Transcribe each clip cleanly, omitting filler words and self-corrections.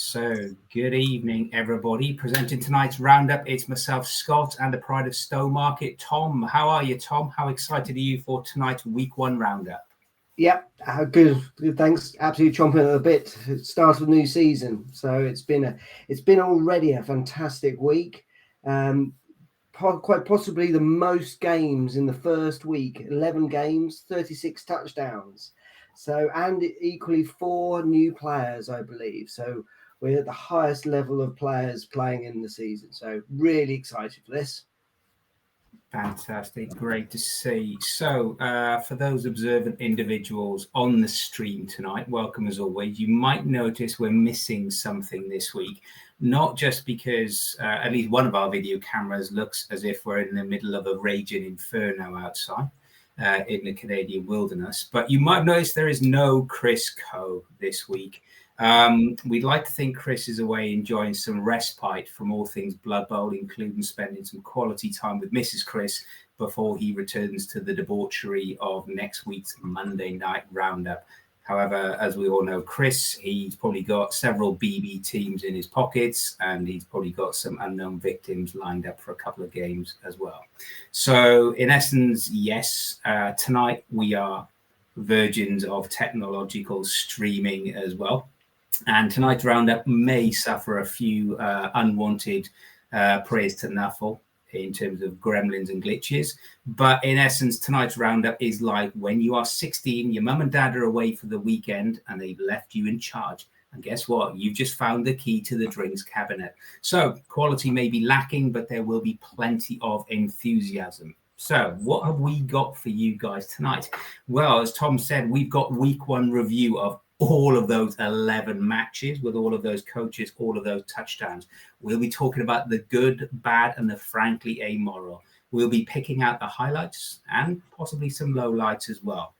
So, good evening, everybody. Presenting tonight's roundup, it's myself, Scott, and the pride of Stowmarket, Tom. How are you, Tom? How excited are you for tonight's week one roundup? Yep, good. Thanks. Absolutely chomping at the bit. It starts with new season, so it's been already a fantastic week. Quite possibly the most games in the first week. 11 games, 36 touchdowns. So, and equally 4 new players, I believe. So we're at the highest level of players playing in the season. So really excited for this. Fantastic. Great to see. So, for those observant individuals on the stream tonight, welcome as always. You might notice we're missing something this week, not just because at least one of our video cameras looks as if we're in the middle of a raging inferno outside in the Canadian wilderness, but you might notice there is no Chris Coe this week. We'd like to think Chris is away enjoying some respite from all things Blood Bowl, including spending some quality time with Mrs. Chris before he returns to the debauchery of next week's Monday night roundup. However, as we all know, Chris, he's probably got several BB teams in his pockets, and he's probably got some unknown victims lined up for a couple of games as well. So in essence, yes, tonight we are virgins of technological streaming as well. And tonight's roundup may suffer a few unwanted praise to Nuffle in terms of gremlins and glitches. But in essence, tonight's roundup is like when you are 16, your mum and dad are away for the weekend and they've left you in charge. And guess what? You've just found the key to the drinks cabinet. So quality may be lacking, but there will be plenty of enthusiasm. So what have we got for you guys tonight? Well, as Tom said, we've got week one review of all of those 11 matches with all of those coaches, all of those touchdowns. We'll be talking about the good, bad, and the frankly amoral. We'll be picking out the highlights and possibly some lowlights as well.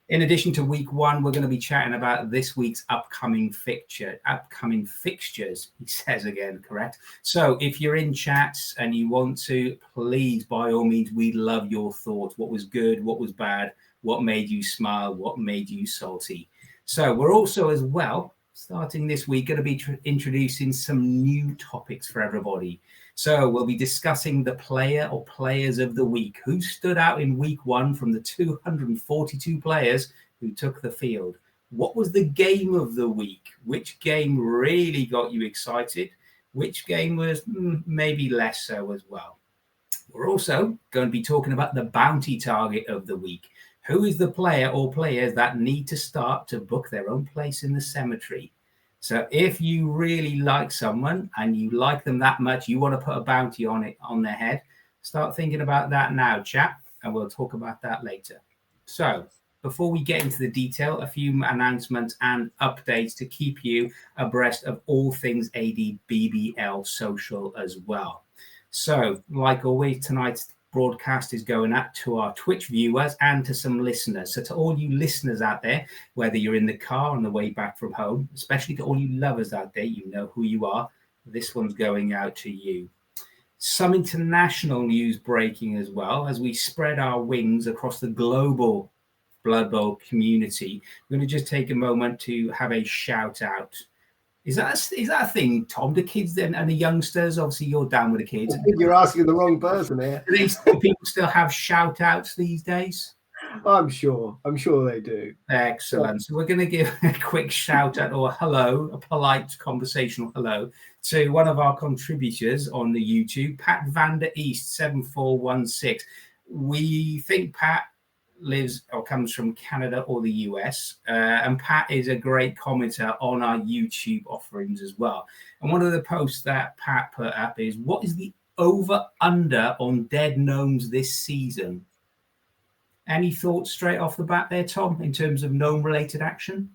In addition to week one, we're going to be chatting about this week's upcoming fixtures, he says again, correct? So if you're in chats and you want to, please, by all means, we'd love your thoughts. What was good? What was bad? What made you smile? What made you salty? So we're also, as well, starting this week, going to be introducing some new topics for everybody. So we'll be discussing the player or players of the week. Who stood out in week one from the 242 players who took the field? What was the game of the week? Which game really got you excited? Which game was maybe less so as well? We're also going to be talking about the bounty target of the week. Who is the player or players that need to start to book their own place in the cemetery? So if you really like someone and you like them that much, you want to put a bounty on their head, start thinking about that now, chap, and we'll talk about that later. So before we get into the detail, a few announcements and updates to keep you abreast of all things ADBBL social as well. So like always, tonight's broadcast is going out to our Twitch viewers and to some listeners. So to all you listeners out there, whether you're in the car on the way back from home, especially to all you lovers out there, you know who you are. This one's going out to you. Some international news breaking as well as we spread our wings across the global Blood Bowl community. We're going to just take a moment to have a shout out. Is that a thing, Tom? The kids and the youngsters, obviously you're down with the kids. I think you're asking the wrong person here. Do people still have shout outs these days? I'm sure they do. Excellent. So we're going to give a quick shout out or hello, a polite conversational hello to one of our contributors on the YouTube, Pat Vander East 7416. We think Pat lives or comes from Canada or the US, and Pat is a great commenter on our YouTube offerings as well. And one of the posts that Pat put up is, what is the over under on dead gnomes this season? Any thoughts straight off the bat there, Tom, in terms of gnome related action?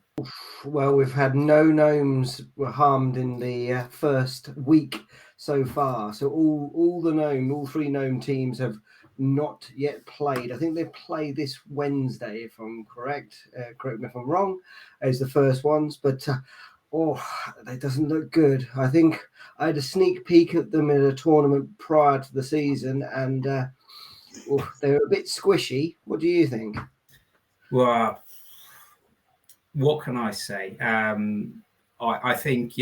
Well, we've had no gnomes were harmed in the first week so far. So all 3 gnome teams have not yet played. I think they play this Wednesday, if I'm correct. Correct me if I'm wrong, as the first ones. But that doesn't look good. I think I had a sneak peek at them in a tournament prior to the season, and they were a bit squishy. What do you think? Well, what can I say? I think,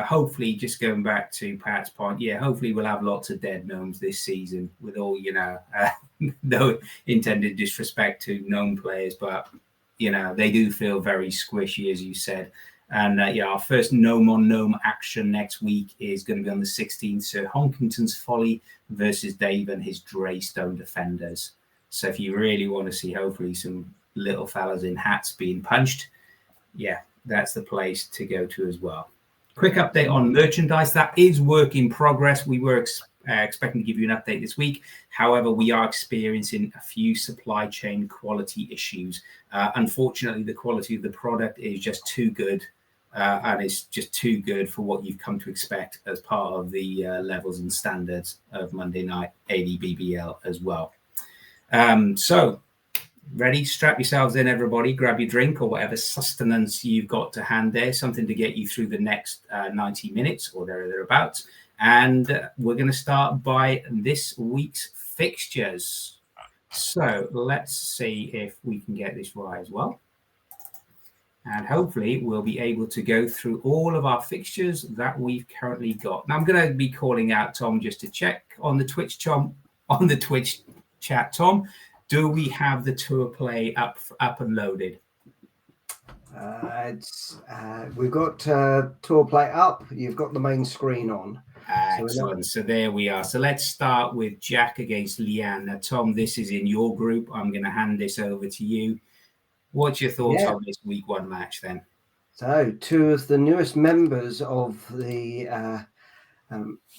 hopefully, just going back to Pat's point, hopefully we'll have lots of dead gnomes this season with all, no intended disrespect to gnome players, but, they do feel very squishy, as you said. And our first gnome on gnome action next week is going to be on the 16th. So Honkington's Folly versus Dave and his Draystone Defenders. So if you really want to see, hopefully, some little fellas in hats being punched, that's the place to go to as well. Quick update on merchandise. That is work in progress. We were expecting to give you an update this week. However, we are experiencing a few supply chain quality issues. Unfortunately, the quality of the product is just too good. And it's just too good for what you've come to expect as part of the levels and standards of Monday Night ADBBL as well. So ready? Strap yourselves in, everybody. Grab your drink or whatever sustenance you've got to hand there, something to get you through the next 90 minutes or thereabouts. And we're going to start by this week's fixtures. So let's see if we can get this right as well. And hopefully we'll be able to go through all of our fixtures that we've currently got. Now I'm going to be calling out Tom just to check on the Twitch chat. Tom, do we have the tour play up and loaded? We've got tour play up. You've got the main screen on. Excellent. So there we are. So let's start with Jack against Leanne. Now, Tom, this is in your group. I'm going to hand this over to you. What's your thoughts on this week one match then? So two of the newest members of the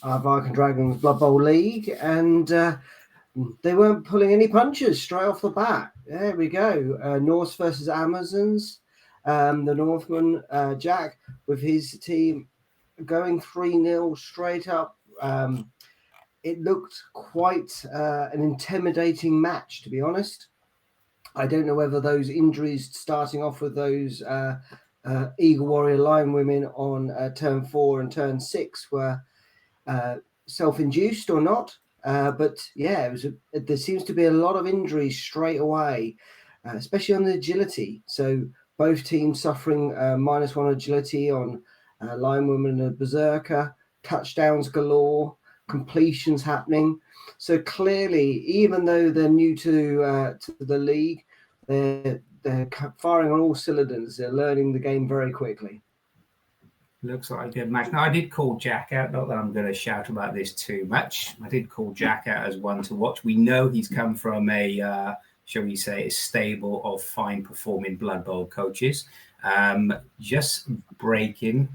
Viking Dragons Blood Bowl League, and they weren't pulling any punches straight off the bat. There we go. Norse versus Amazons. The Northman, Jack, with his team going 3-0 straight up. It looked quite an intimidating match, to be honest. I don't know whether those injuries starting off with those Eagle Warrior Lion women on turn 4 and turn 6 were self-induced or not. But there seems to be a lot of injuries straight away, especially on the agility. So both teams suffering -1 agility on Lion Woman and Berserker, touchdowns galore, completions happening. So clearly, even though they're new to the league, they're firing on all cylinders. They're learning the game very quickly. Looks like a good match. Now, I did call Jack out. Not that I'm going to shout about this too much. I did call Jack out as one to watch. We know he's come from a, shall we say, a stable of fine-performing Blood Bowl coaches. Just breaking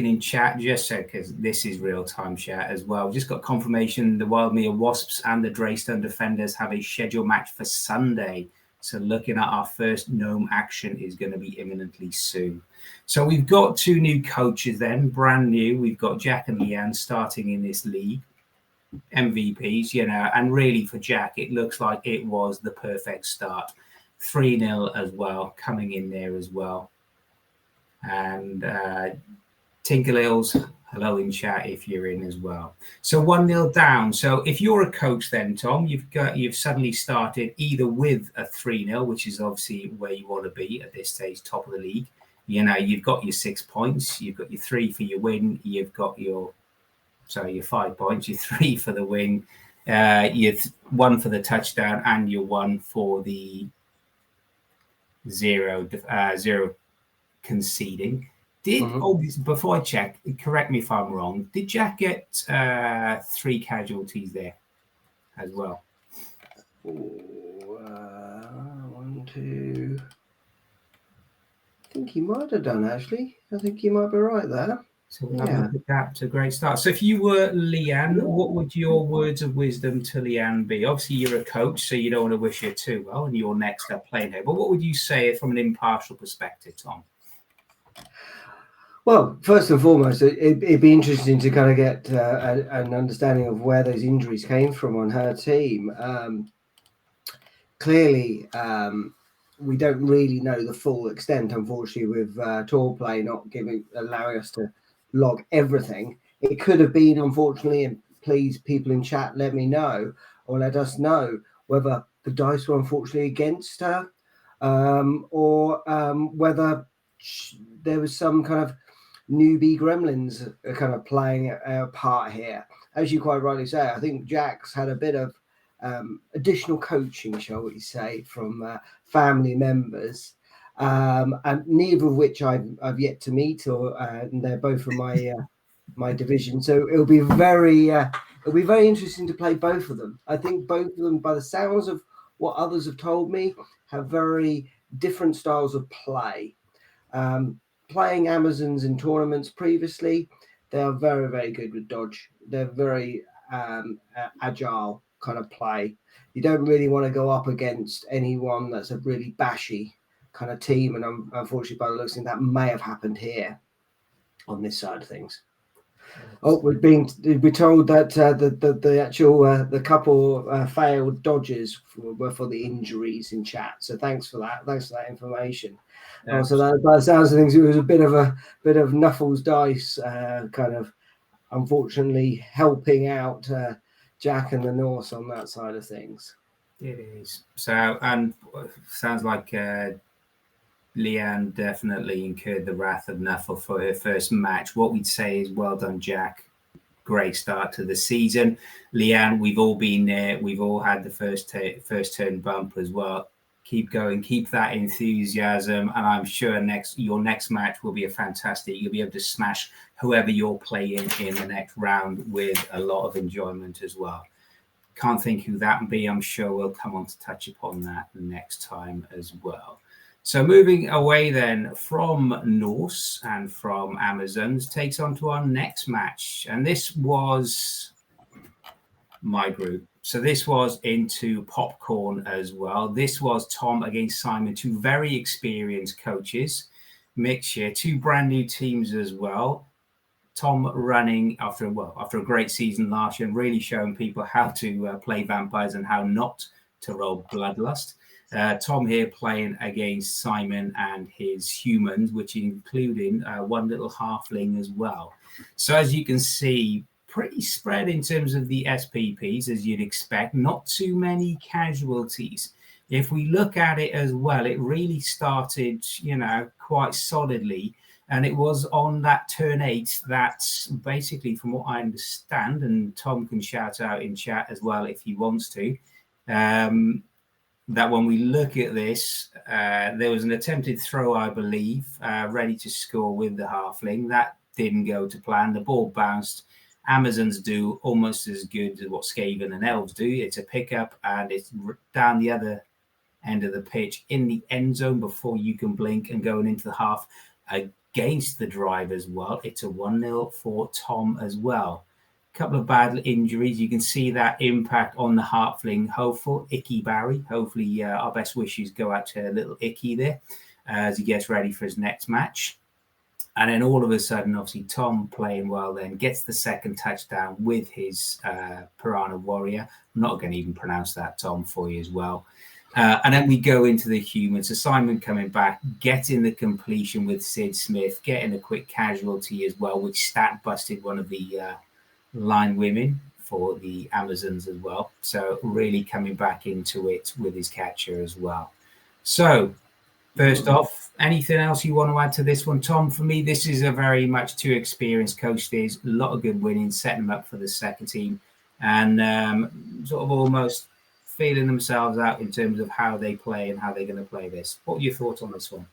in chat, just so because this is real-time chat as well. Just got confirmation the Wildmere Wasps and the Draystone Defenders have a scheduled match for Sunday. So looking at our first gnome action is going to be imminently soon. So we've got two new coaches then, brand new. We've got Jack and Leanne starting in this league, MVPs, and really for Jack, it looks like it was the perfect start. 3-0 as well, coming in there as well. And Tinkerlills, hello in chat if you're in as well. So 1-0 down. So if you're a coach then, Tom, you've suddenly started either with a 3-0, which is obviously where you want to be at this stage, top of the league. You've got your 6 points, you've got your 3 for your win, you've got your 5 points, your 3 for the win, your 1 for the touchdown, and your 1 for the zero conceding. Before I check, correct me if I'm wrong, did Jack get 3 casualties there as well? 1, 2. I think he might have done, actually. I think you might be right there. So we'll have a look at that. It's a great start. So if you were Leanne, what would your words of wisdom to Leanne be? Obviously, you're a coach, so you don't want to wish her too well, and you're next up playing her. But what would you say from an impartial perspective, Tom? Well, first and foremost, it'd be interesting to kind of get an understanding of where those injuries came from on her team. Clearly, we don't really know the full extent, unfortunately, with tour play not allowing us to log everything. It could have been, unfortunately, and please, people in chat, let me know or let us know whether the dice were unfortunately against her or whether there was some kind of newbie gremlins kind of playing a part here. As you quite rightly say, I think Jack's had a bit of additional coaching, shall we say, from family members, and neither of which I've yet to meet, and they're both from my division. So it'll be very interesting to play both of them. I think both of them, by the sounds of what others have told me, have very different styles of play. Playing Amazons in tournaments previously, they are very, very good with dodge. They're very agile kind of play. You don't really want to go up against anyone that's a really bashy kind of team, and unfortunately, by the looks of it, that may have happened here on this side of things. Oh, we're told that the actual the couple failed dodges were for the injuries in chat. So thanks for that. Thanks for that information. So that, by the sounds of things, it was a bit of Knuffles dice kind of, unfortunately, helping out Jack and the Norse on that side of things. It is. So, and sounds like Leanne definitely incurred the wrath of Knuffle for her first match. What we'd say is, well done, Jack. Great start to the season. Leanne, we've all been there. We've all had the first turn bump as well. Keep going, keep that enthusiasm, and I'm sure your next match will be a fantastic. You'll be able to smash whoever you're playing in the next round with a lot of enjoyment as well. Can't think who that would be. I'm sure we'll come on to touch upon that next time as well. So moving away then from Norse and from Amazons, takes on to our next match, and this was my group. So this was into popcorn as well. This was Tom against Simon, two very experienced coaches. Mixture, two brand new teams as well. Tom running after a great season last year and really showing people how to play vampires and how not to roll bloodlust. Tom here playing against Simon and his humans, which including one little halfling as well. So as you can see, pretty spread in terms of the SPPs, as you'd expect. Not too many casualties. If we look at it as well, it really started, quite solidly. And it was on that turn 8 that basically, from what I understand, and Tom can shout out in chat as well if he wants to, that when we look at this, there was an attempted throw, I believe, ready to score with the halfling. That didn't go to plan. The ball bounced. Amazons do almost as good as what Skaven and Elves do. It's a pickup, and it's down the other end of the pitch in the end zone before you can blink, and going into the half against the drive as well. It's a 1-0 for Tom as well. A couple of bad injuries. You can see that impact on the halfling hopeful, Icky Barry. Hopefully our best wishes go out to little Icky there as he gets ready for his next match. And then all of a sudden, obviously, Tom playing well then gets the second touchdown with his Piranha Warrior. I'm not going to even pronounce that, Tom, for you as well. And then we go into the humans. So Simon coming back, getting the completion with Sid Smith, getting a quick casualty as well, which stat busted one of the line women for the Amazons as well. So really coming back into it with his catcher as well. So first off, anything else you want to add to this one, Tom? For me, this is a very much too experienced coach. There's a lot of good winning, setting them up for the second team, and sort of almost feeling themselves out in terms of how they play and how they're going to play this. What are your thoughts on this one?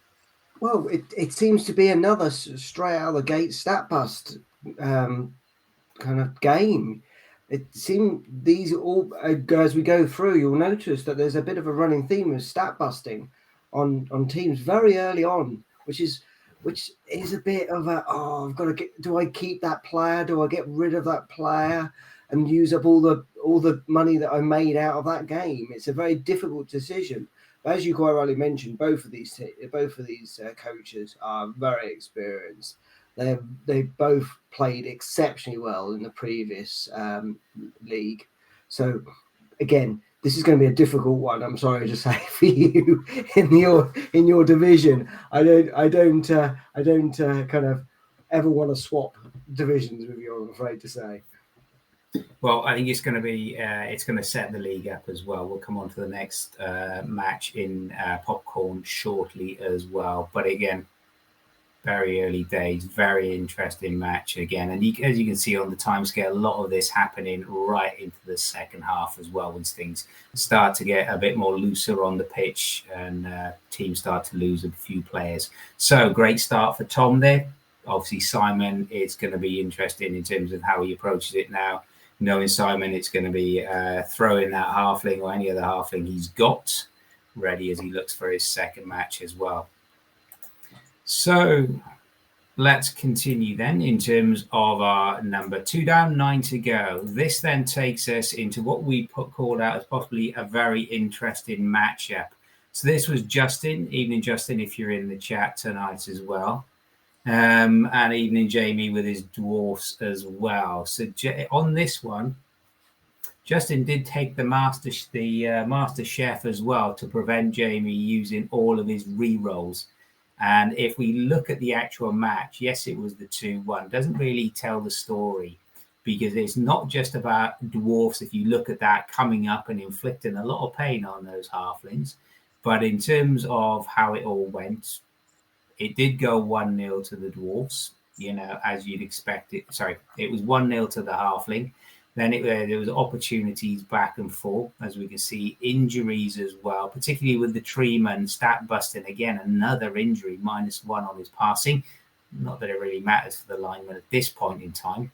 Well, it seems to be another straight out of the gate stat bust kind of game. It seems these all, as we go through, you'll notice that there's a bit of a running theme of stat busting on teams very early on, which is a bit of I've got to do I keep that player? Do I get rid of that player and use up all the money that I made out of that game? It's a very difficult decision. But as you quite rightly mentioned, both of these coaches are very experienced. They both played exceptionally well in the previous league. So again, this is going to be a difficult one. I'm sorry to say for you in your division. I don't kind of ever want to swap divisions with you, I'm afraid to say. Well, I think it's going to set the league up as well. We'll come on to the next match in popcorn shortly as well. But again, Very early days, very interesting match again. And as you can see on the timescale, a lot of this happening right into the second half as well, when things start to get a bit more looser on the pitch and teams start to lose a few players. So great start for Tom there. Obviously, Simon, it's going to be interesting in terms of how he approaches it now. Knowing Simon, it's going to be throwing that halfling or any other halfling he's got ready as he looks for his second match as well. So let's continue then in terms of our number 2 down, 9 to go. This then takes us into what we called out as possibly a very interesting matchup. So this was Justin. Evening, Justin, if you're in the chat tonight as well. And evening, Jamie, with his dwarfs as well. So on this one, Justin did take the master chef as well to prevent Jamie using all of his re-rolls. And if we look at the actual match, yes, it was the 2-1. Doesn't really tell the story, because it's not just about dwarfs, if you look at that, coming up and inflicting a lot of pain on those halflings. But in terms of how it all went, it did go 1-0 to the dwarfs, as you'd expect it. Sorry, it was 1-0 to the halfling. Then there was opportunities back and forth, as we can see, injuries as well, particularly with the Treeman stat busting. Again, another injury, -1 on his passing. Not that it really matters for the lineman at this point in time.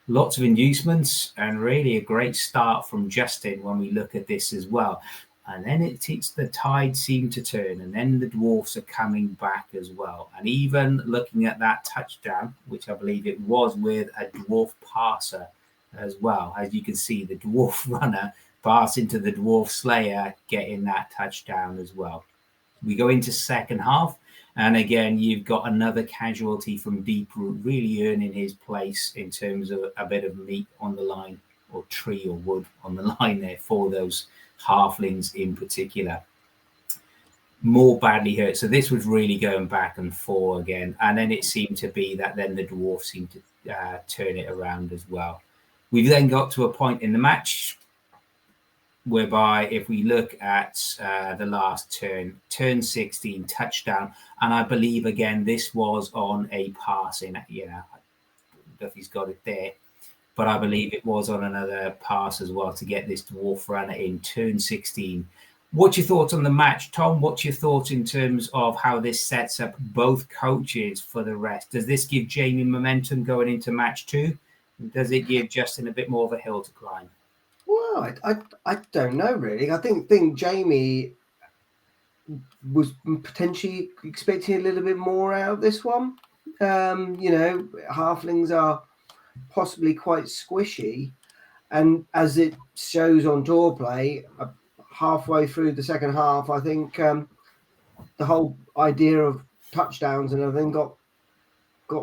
Lots of inducements and really a great start from Justin when we look at this as well. And then the tide seemed to turn, and then the dwarfs are coming back as well. And even looking at that touchdown, which I believe it was with a dwarf passer as well. As you can see, the dwarf runner pass into the dwarf slayer, getting that touchdown as well. We go into second half, and again, you've got another casualty from Deeproot really earning his place in terms of a bit of meat on the line, or tree or wood on the line there for those halflings in particular. More badly hurt. So this was really going back and forth again. And then it seemed to be that then the dwarf seemed to turn it around as well. We've then got to a point in the match whereby if we look at the last turn 16, touchdown, and I believe, again, this was on a passing, I don't know if he's got it there, but I believe it was on another pass as well to get this dwarf runner in turn 16. What's your thoughts on the match, Tom? What's your thoughts in terms of how this sets up both coaches for the rest? Does this give Jamie momentum going into match 2? Does it give Justin a bit more of a hill to climb? Well, I don't know, really. I think Jamie was potentially expecting a little bit more out of this one. Halflings are possibly quite squishy, and as it shows on door play, halfway through the second half, I think the whole idea of touchdowns and everything got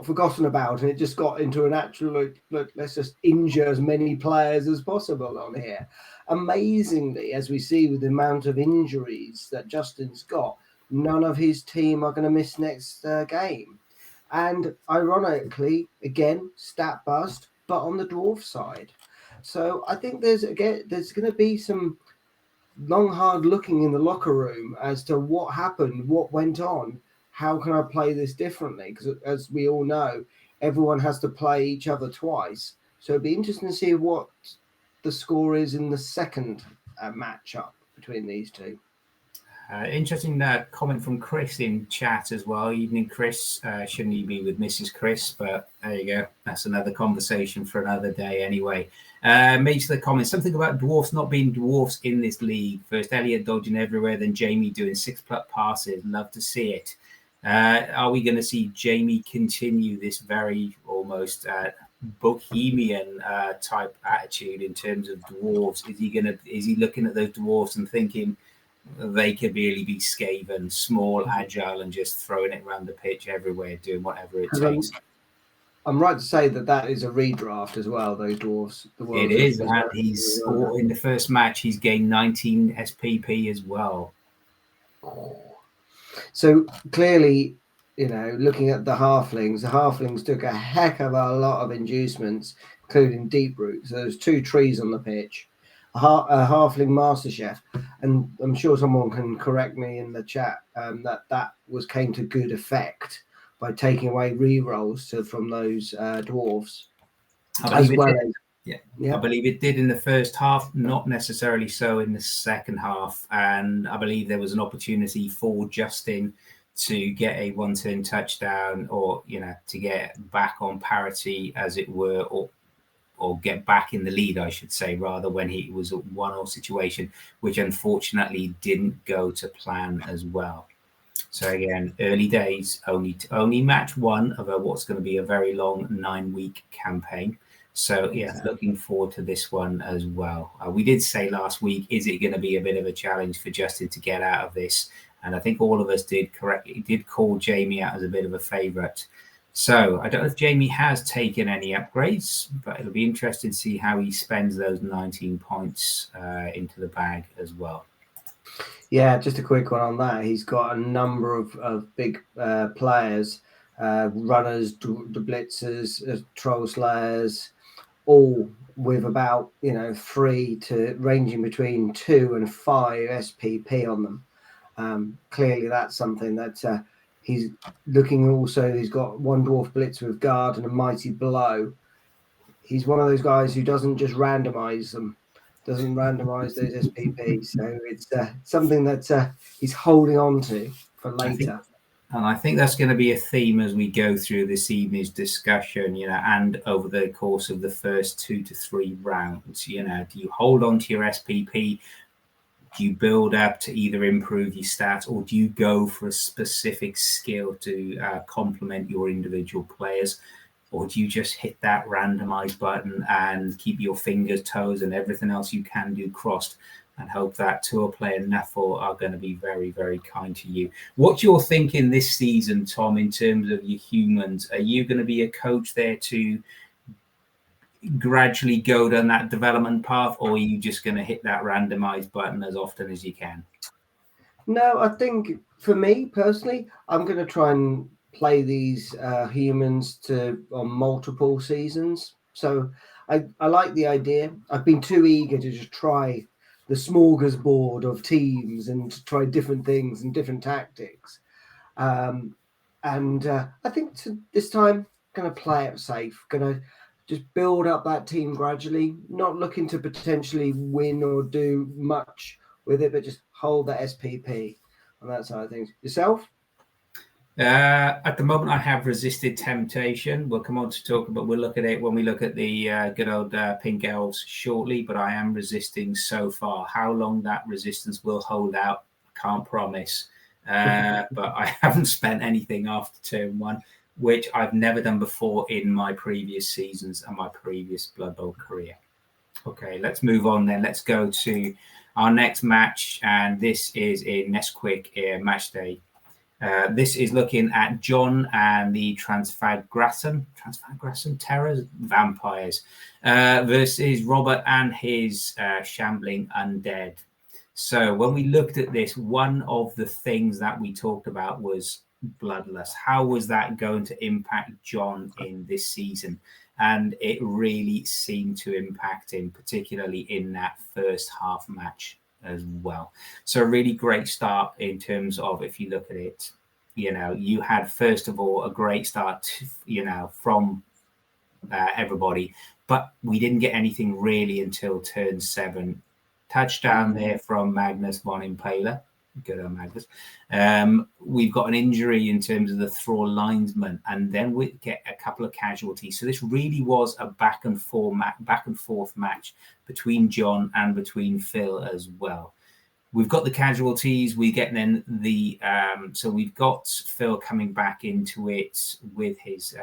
forgotten about, and it just got into an actual let's just injure as many players as possible on here. Amazingly, as we see with the amount of injuries that Justin's got, none of his team are going to miss next game. And ironically, again, stat bust, but on the dwarf side. So I think there's going to be some long, hard looking in the locker room as to what happened, what went on. How can I play this differently? Because as we all know, everyone has to play each other twice. So it'd be interesting to see what the score is in the second matchup between these two. Interesting comment from Chris in chat as well. Evening, Chris. Shouldn't he be with Mrs. Chris? But there you go. That's another conversation for another day anyway. Made the comment, something about dwarfs not being dwarfs in this league. First Elliot dodging everywhere, then Jamie doing 6+ passes. Love to see it. Are we going to see Jamie continue this very almost bohemian type attitude in terms of dwarves? Is he looking at those dwarves and thinking they could really be Skaven, small, agile, and just throwing it around the pitch everywhere, doing whatever it takes? I'm right to say that is a redraft as well, those dwarves. It is, and he's in the first match, he's gained 19 SPP as well. So clearly, looking at the halflings took a heck of a lot of inducements, including Deeproot. So there's 2 trees on the pitch, a halfling master chef, and I'm sure someone can correct me in the chat that came to good effect by taking away re-rolls from those dwarves, I as believe it well did. as I believe it did in the first half, not necessarily so in the second half. And I believe there was an opportunity for Justin to get a one-turn touchdown, or to get back on parity, as it were, or get back in the lead, I should say, rather, when he was a 1-0 situation, which unfortunately didn't go to plan as well. So again, early days, only match one of what's going to be a very long 9-week campaign. So looking forward to this one as well. We did say last week, is it going to be a bit of a challenge for Justin to get out of this? And I think all of us did call Jamie out as a bit of a favourite. So I don't know if Jamie has taken any upgrades, but it'll be interesting to see how he spends those 19 points into the bag as well. Yeah, just a quick one on that. He's got a number of big players, runners, the blitzers, troll slayers, all with about 3 to ranging between 2 and 5 SPP on them. Clearly, that's something that he's looking. Also, he's got one dwarf blitz with guard and a mighty blow. He's one of those guys who doesn't just randomize them, doesn't randomize those SPP. So it's something that he's holding on to for later. I think that's going to be a theme as we go through this evening's discussion, and over the course of the first 2 to 3 rounds. Do you hold on to your SPP? Do you build up to either improve your stats, or do you go for a specific skill to complement your individual players? Or do you just hit that randomize button and keep your fingers, toes, and everything else you can do crossed, and hope that tour player Nuffle are going to be very, very kind to you? What you're thinking this season, Tom, in terms of your humans? Are you going to be a coach there to gradually go down that development path, or are you just going to hit that randomize button as often as you can? No, I think for me personally, I'm going to try and play these humans on multiple seasons. So I like the idea. I've been too eager to just try the smorgasbord of teams and to try different things and different tactics. I think this time, going to play it safe, going to just build up that team gradually, not looking to potentially win or do much with it, but just hold that SPP on that side of things. Yourself? At the moment, I have resisted temptation. We'll come on to talk about, we'll look at it when we look at the good old pink elves shortly, but I am resisting so far. How long that resistance will hold out, I can't promise. But I haven't spent anything after turn 1, which I've never done before in my previous seasons and my previous Blood Bowl career. Okay, let's move on then. Let's go to our next match, and this is in Nesquik match day. This is looking at John and the Transfagration Terrors Vampires versus Robert and his Shambling Undead. So when we looked at this, one of the things that we talked about was Bloodlust. How was that going to impact John in this season? And it really seemed to impact him, particularly in that first half match as well. So a really great start in terms of, if you look at it, you had, first of all, a great start, from everybody, but we didn't get anything really until turn 7. Touchdown there from Magnus von Impaler. Good on Magnus. We've got an injury in terms of the Thrall linesman, and then we get a couple of casualties. So this really was a back and forth match between John and between Phil as well. We've got the casualties. We get then so we've got Phil coming back into it with his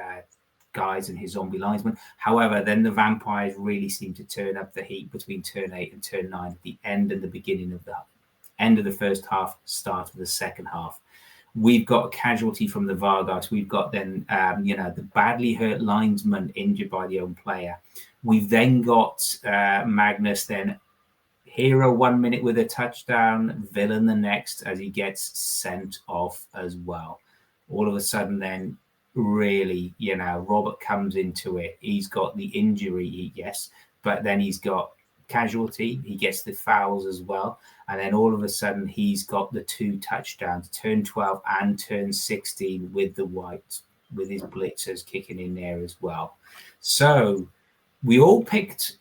guys and his zombie linesman. However, then the vampires really seem to turn up the heat between turn 8 and turn 9, at the end and the beginning of the end of the first half, start of the second half. We've got a casualty from the Vargas. We've got then, the badly hurt linesman injured by the own player. We've then got Magnus, then hero 1 minute with a touchdown, villain the next, as he gets sent off as well. All of a sudden then, really, Robert comes into it. He's got the injury, yes, but then he's got casualty. He gets the fouls as well. And then all of a sudden, he's got the 2 touchdowns, turn 12 and turn 16 with the whites, with his blitzers kicking in there as well. So we all picked,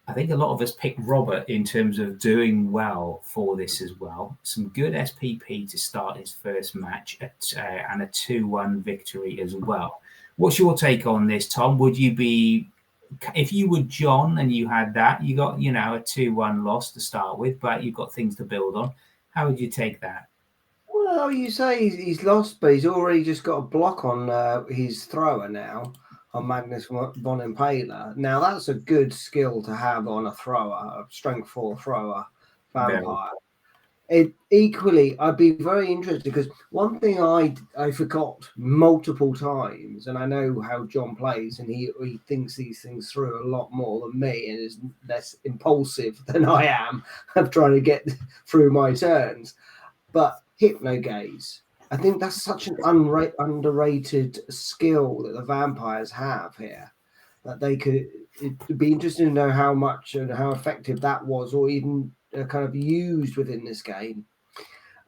I think a lot of us picked Robert in terms of doing well for this as well. Some good SPP to start his first match and a 2-1 victory as well. What's your take on this, Tom? Would you be, if you were John and you had that, you got, a 2-1 loss to start with, but you've got things to build on. How would you take that? Well, you say he's lost, but he's already just got a block on his thrower now, on Magnus von Impaler. Now, that's a good skill to have on a thrower, a strength 4 thrower, vampire. Equally, I'd be very interested, because one thing I forgot multiple times, and I know how John plays, and he thinks these things through a lot more than me, and is less impulsive than I am of trying to get through my turns. But hypnogaze, I think that's such an underrated skill that the vampires have here, that they could. It'd be interesting to know how much and how effective that was, or even kind of used within this game.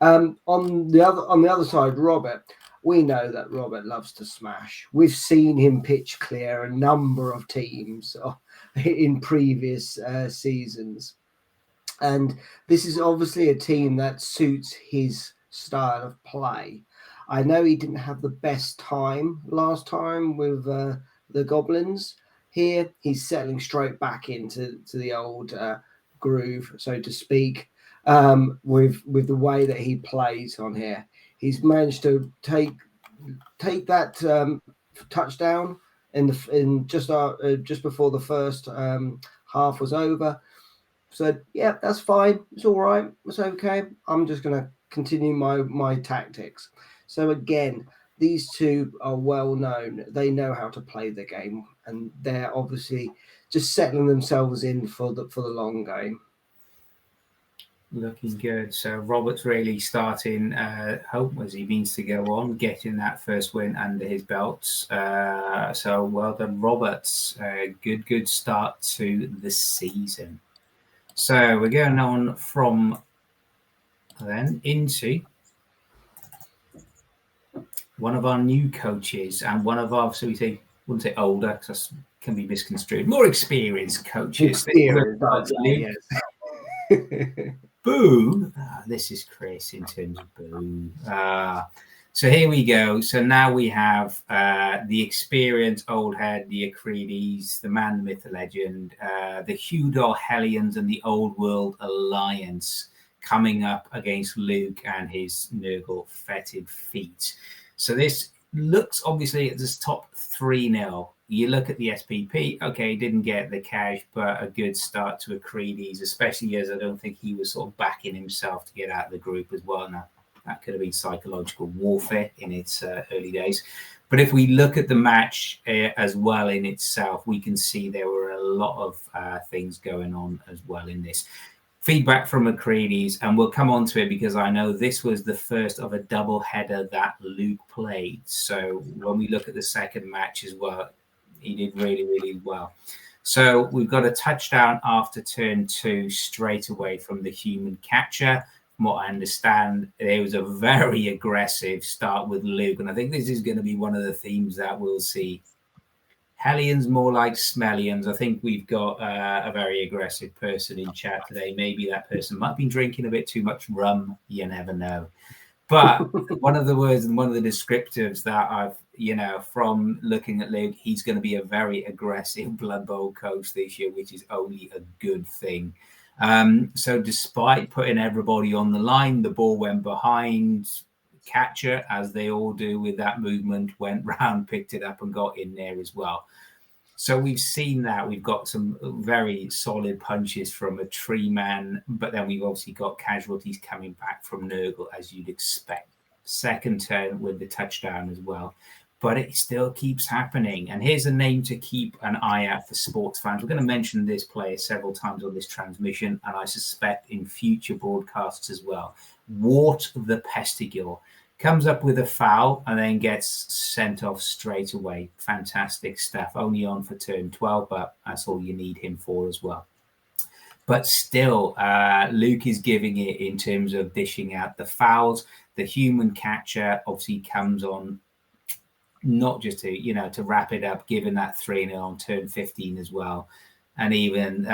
On the other side, Robert, we know that Robert loves to smash. We've seen him pitch clear a number of teams in previous seasons. And this is obviously a team that suits his style of play. I know he didn't have the best time last time with the Goblins. Here, he's settling straight back into the old groove, so to speak, with the way that he plays on here. He's managed to take that touchdown in just before the first half was over. So yeah, that's fine. It's all right. It's okay. I'm just going to continue my tactics. So again, these two are well known. They know how to play the game, and they're obviously just settling themselves in for the long game. Looking good. So Robert's really starting hope as he means to go on, getting that first win under his belts. So well done, Roberts. Good start to the season. So we're going on from then into one of our new coaches and one of our, so we say, wouldn't say older because that can be misconstrued, more experienced coaches. Yes. Boo. This is Chris in terms of boo. So here we go. So now we have the experienced old head, the Acredes, the man, the myth, the legend, the Hudor Hellions and the Old World Alliance coming up against Luke and his Nurgle fetid feet. So this looks obviously at this top 3-0. You look at the SPP, okay, didn't get the cash, but a good start to Acredes, especially as I don't think he was sort of backing himself to get out of the group as well. Now, that could have been psychological warfare in its early days. But if we look at the match as well in itself, we can see there were a lot of things going on as well in this. Feedback from Acredes, and we'll come on to it because I know this was the first of a double header that Luke played. So when we look at the second match as well, he did really, really well. So we've got a touchdown after turn 2 straight away from the human catcher. From what I understand, there was a very aggressive start with Luke, and I think this is going to be one of the themes that we'll see. Hellions more like Smellions. I think we've got a very aggressive person in chat today. Maybe that person might have been drinking a bit too much rum. You never know. But one of the words and one of the descriptives that I've, from looking at Luke, he's going to be a very aggressive Blood Bowl coach this year, which is only a good thing. So despite putting everybody on the line, the ball went behind catcher, as they all do with that movement, went round, picked it up and got in there as well. So we've seen that. We've got some very solid punches from a tree man, but then we've obviously got casualties coming back from Nurgle, as you'd expect. Second turn with the touchdown as well. But it still keeps happening. And here's a name to keep an eye out for sports fans. We're going to mention this player several times on this transmission, and I suspect in future broadcasts as well. Wart the Pestigor. Comes up with a foul and then gets sent off straight away. Fantastic stuff. Only on for turn 12, but that's all you need him for as well. But still, Luke is giving it in terms of dishing out the fouls. The human catcher obviously comes on, not just to wrap it up, given that 3-0 on turn 15 as well. And even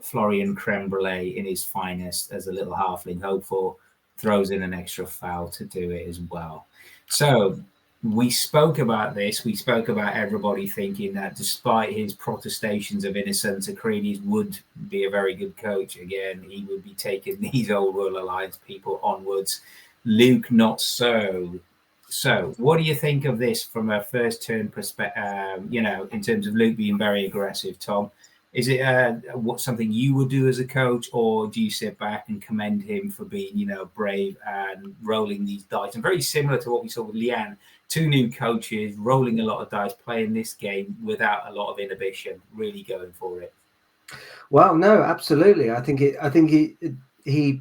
Florian Creme-Brulee in his finest as a little halfling hopeful throws in an extra foul to do it as well. So we spoke about this. We spoke about everybody thinking that despite his protestations of innocence, Acrides would be a very good coach. Again, he would be taking these Old World Alliance people onwards. Luke, not so. So, what do you think of this from a first turn perspective? In terms of Luke being very aggressive, Tom, is it something you would do as a coach, or do you sit back and commend him for being, brave and rolling these dice? And very similar to what we saw with Leanne, 2 new coaches rolling a lot of dice, playing this game without a lot of inhibition, really going for it. Well, no, absolutely. I think the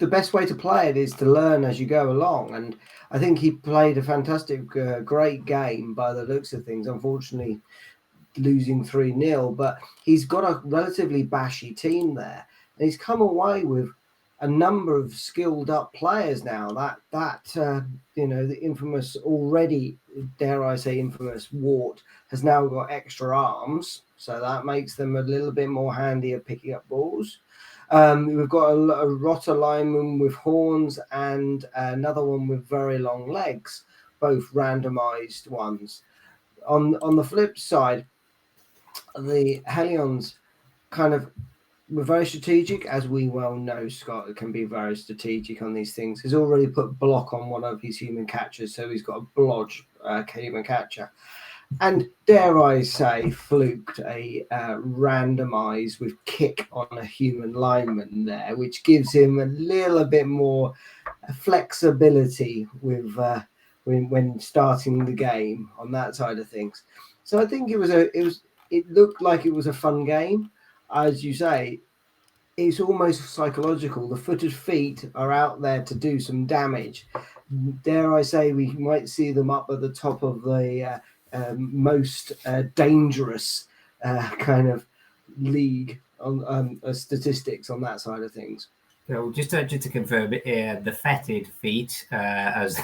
best way to play it is to learn as you go along. And I think he played a fantastic, great game by the looks of things. Unfortunately, losing 3-0, but he's got a relatively bashy team there. And he's come away with a number of skilled up players now. The infamous, already, dare I say, infamous Wart has now got extra arms. So that makes them a little bit more handy at picking up balls. We've got a Rotter lineman with horns and another one with very long legs, both randomized ones. On the flip side, the Hellions kind of were very strategic, as we well know. Scott can be very strategic on these things. He's already put block on one of his human catchers, so he's got a blodge human catcher. And dare I say, fluked a randomize with kick on a human lineman there, which gives him a little bit more flexibility with when starting the game on that side of things. So I think it looked like it was a fun game. As you say, it's almost psychological. The footed feet are out there to do some damage. Dare I say, we might see them up at the top of the most dangerous kind of league on statistics on that side of things. So just to confirm, the fetid feet, as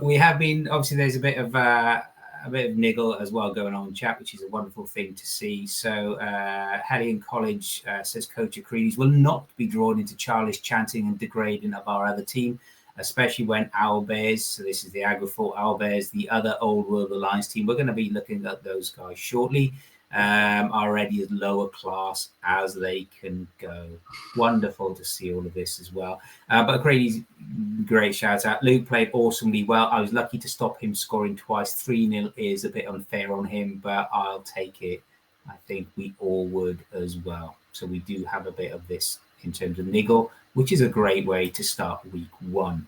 we have been, obviously there's a bit of niggle as well going on in chat, which is a wonderful thing to see. So Hellion College says Coach Acrides will not be drawn into childish chanting and degrading of our other team, especially when Owlbears, so this is the Agrifort Owlbears, the other Old World Alliance team, we're going to be looking at those guys shortly, are already as lower class as they can go. Wonderful to see all of this as well. But great shout out. Luke played awesomely well. I was lucky to stop him scoring twice. 3-0 is a bit unfair on him, but I'll take it. I think we all would as well. So we do have a bit of this in terms of niggle, which is a great way to start week 1.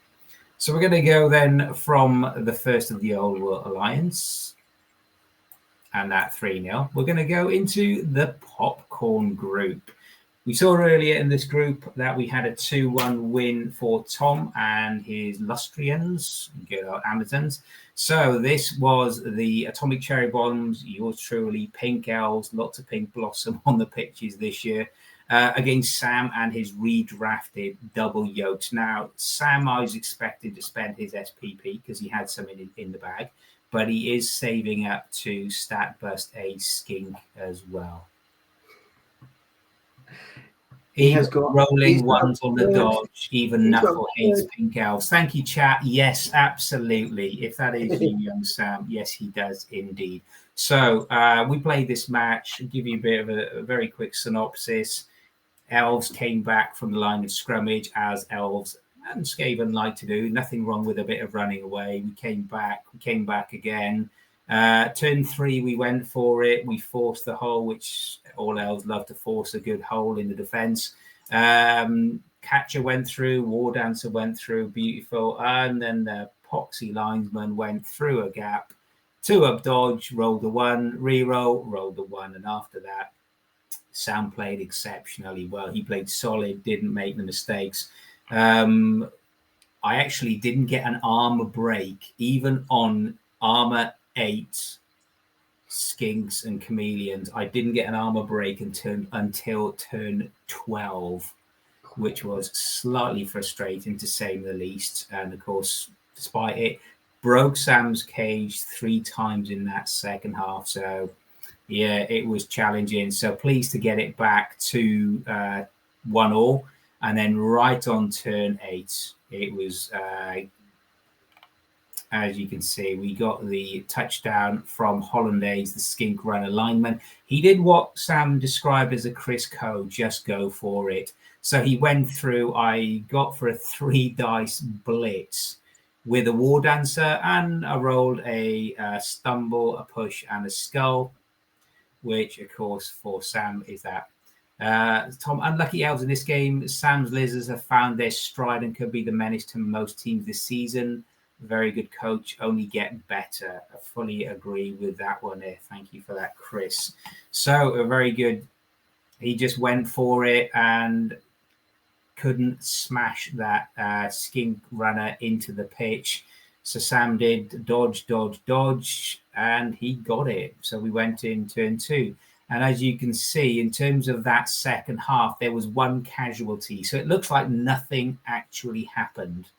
So we're going to go then from the first of the Old World Alliance and that 3-0. We're going to go into the Popcorn group. We saw earlier in this group that we had a 2-1 win for Tom and his Lustrians, good old Amazons. So this was the Atomic Cherry Bombs, yours truly, Pink Elves, lots of pink blossom on the pitches this year. Against Sam and his redrafted double yokes. Now, Sam, I was expecting to spend his SPP because he had some in the bag, but he is saving up to stat bust a skink as well. He has got rolling ones on the dodge, even Nuffle hates Pink Elves. Thank you, chat. Yes, absolutely. If that is you, young Sam, yes, he does indeed. So we played this match. I'll give you a bit of a very quick synopsis. Elves came back from the line of scrummage, as Elves and Skaven like to do. Nothing wrong with a bit of running away. We came back again. Turn 3, we went for it. We forced the hole, which all Elves love to force a good hole in the defense. Catcher went through, War Dancer went through, beautiful. And then the Poxy linesman went through a gap. 2-up dodge, rolled a 1, re-roll, rolled a 1. And after that, Sam played exceptionally well. He played solid, didn't make the mistakes. I actually didn't get an armor break, even on armor 8. skinks and chameleons. I didn't get an armor break until turn 12, which was slightly frustrating to say the least. And of course, despite it, broke Sam's cage 3 times in that second half. So yeah, it was challenging. So pleased to get it back to 1-1. And then right on turn 8, it was, as you can see, we got the touchdown from Hollandaise, the skink runner lineman. He did what Sam described as a Chris Coe, just go for it. So he went through, I got for a 3 dice blitz with a war dancer, and I rolled a stumble, a push, and a skull, which of course for Sam is that. Tom, unlucky elves in this game. Sam's lizards have found their stride and could be the menace to most teams this season. Very good coach, only get better. I fully agree with that one there. Thank you for that, Chris. So a very good. He just went for it and couldn't smash that skink runner into the pitch. So Sam did dodge, dodge, dodge, and he got it. So we went in turn 2. And as you can see, in terms of that second half, there was 1 casualty. So it looks like nothing actually happened,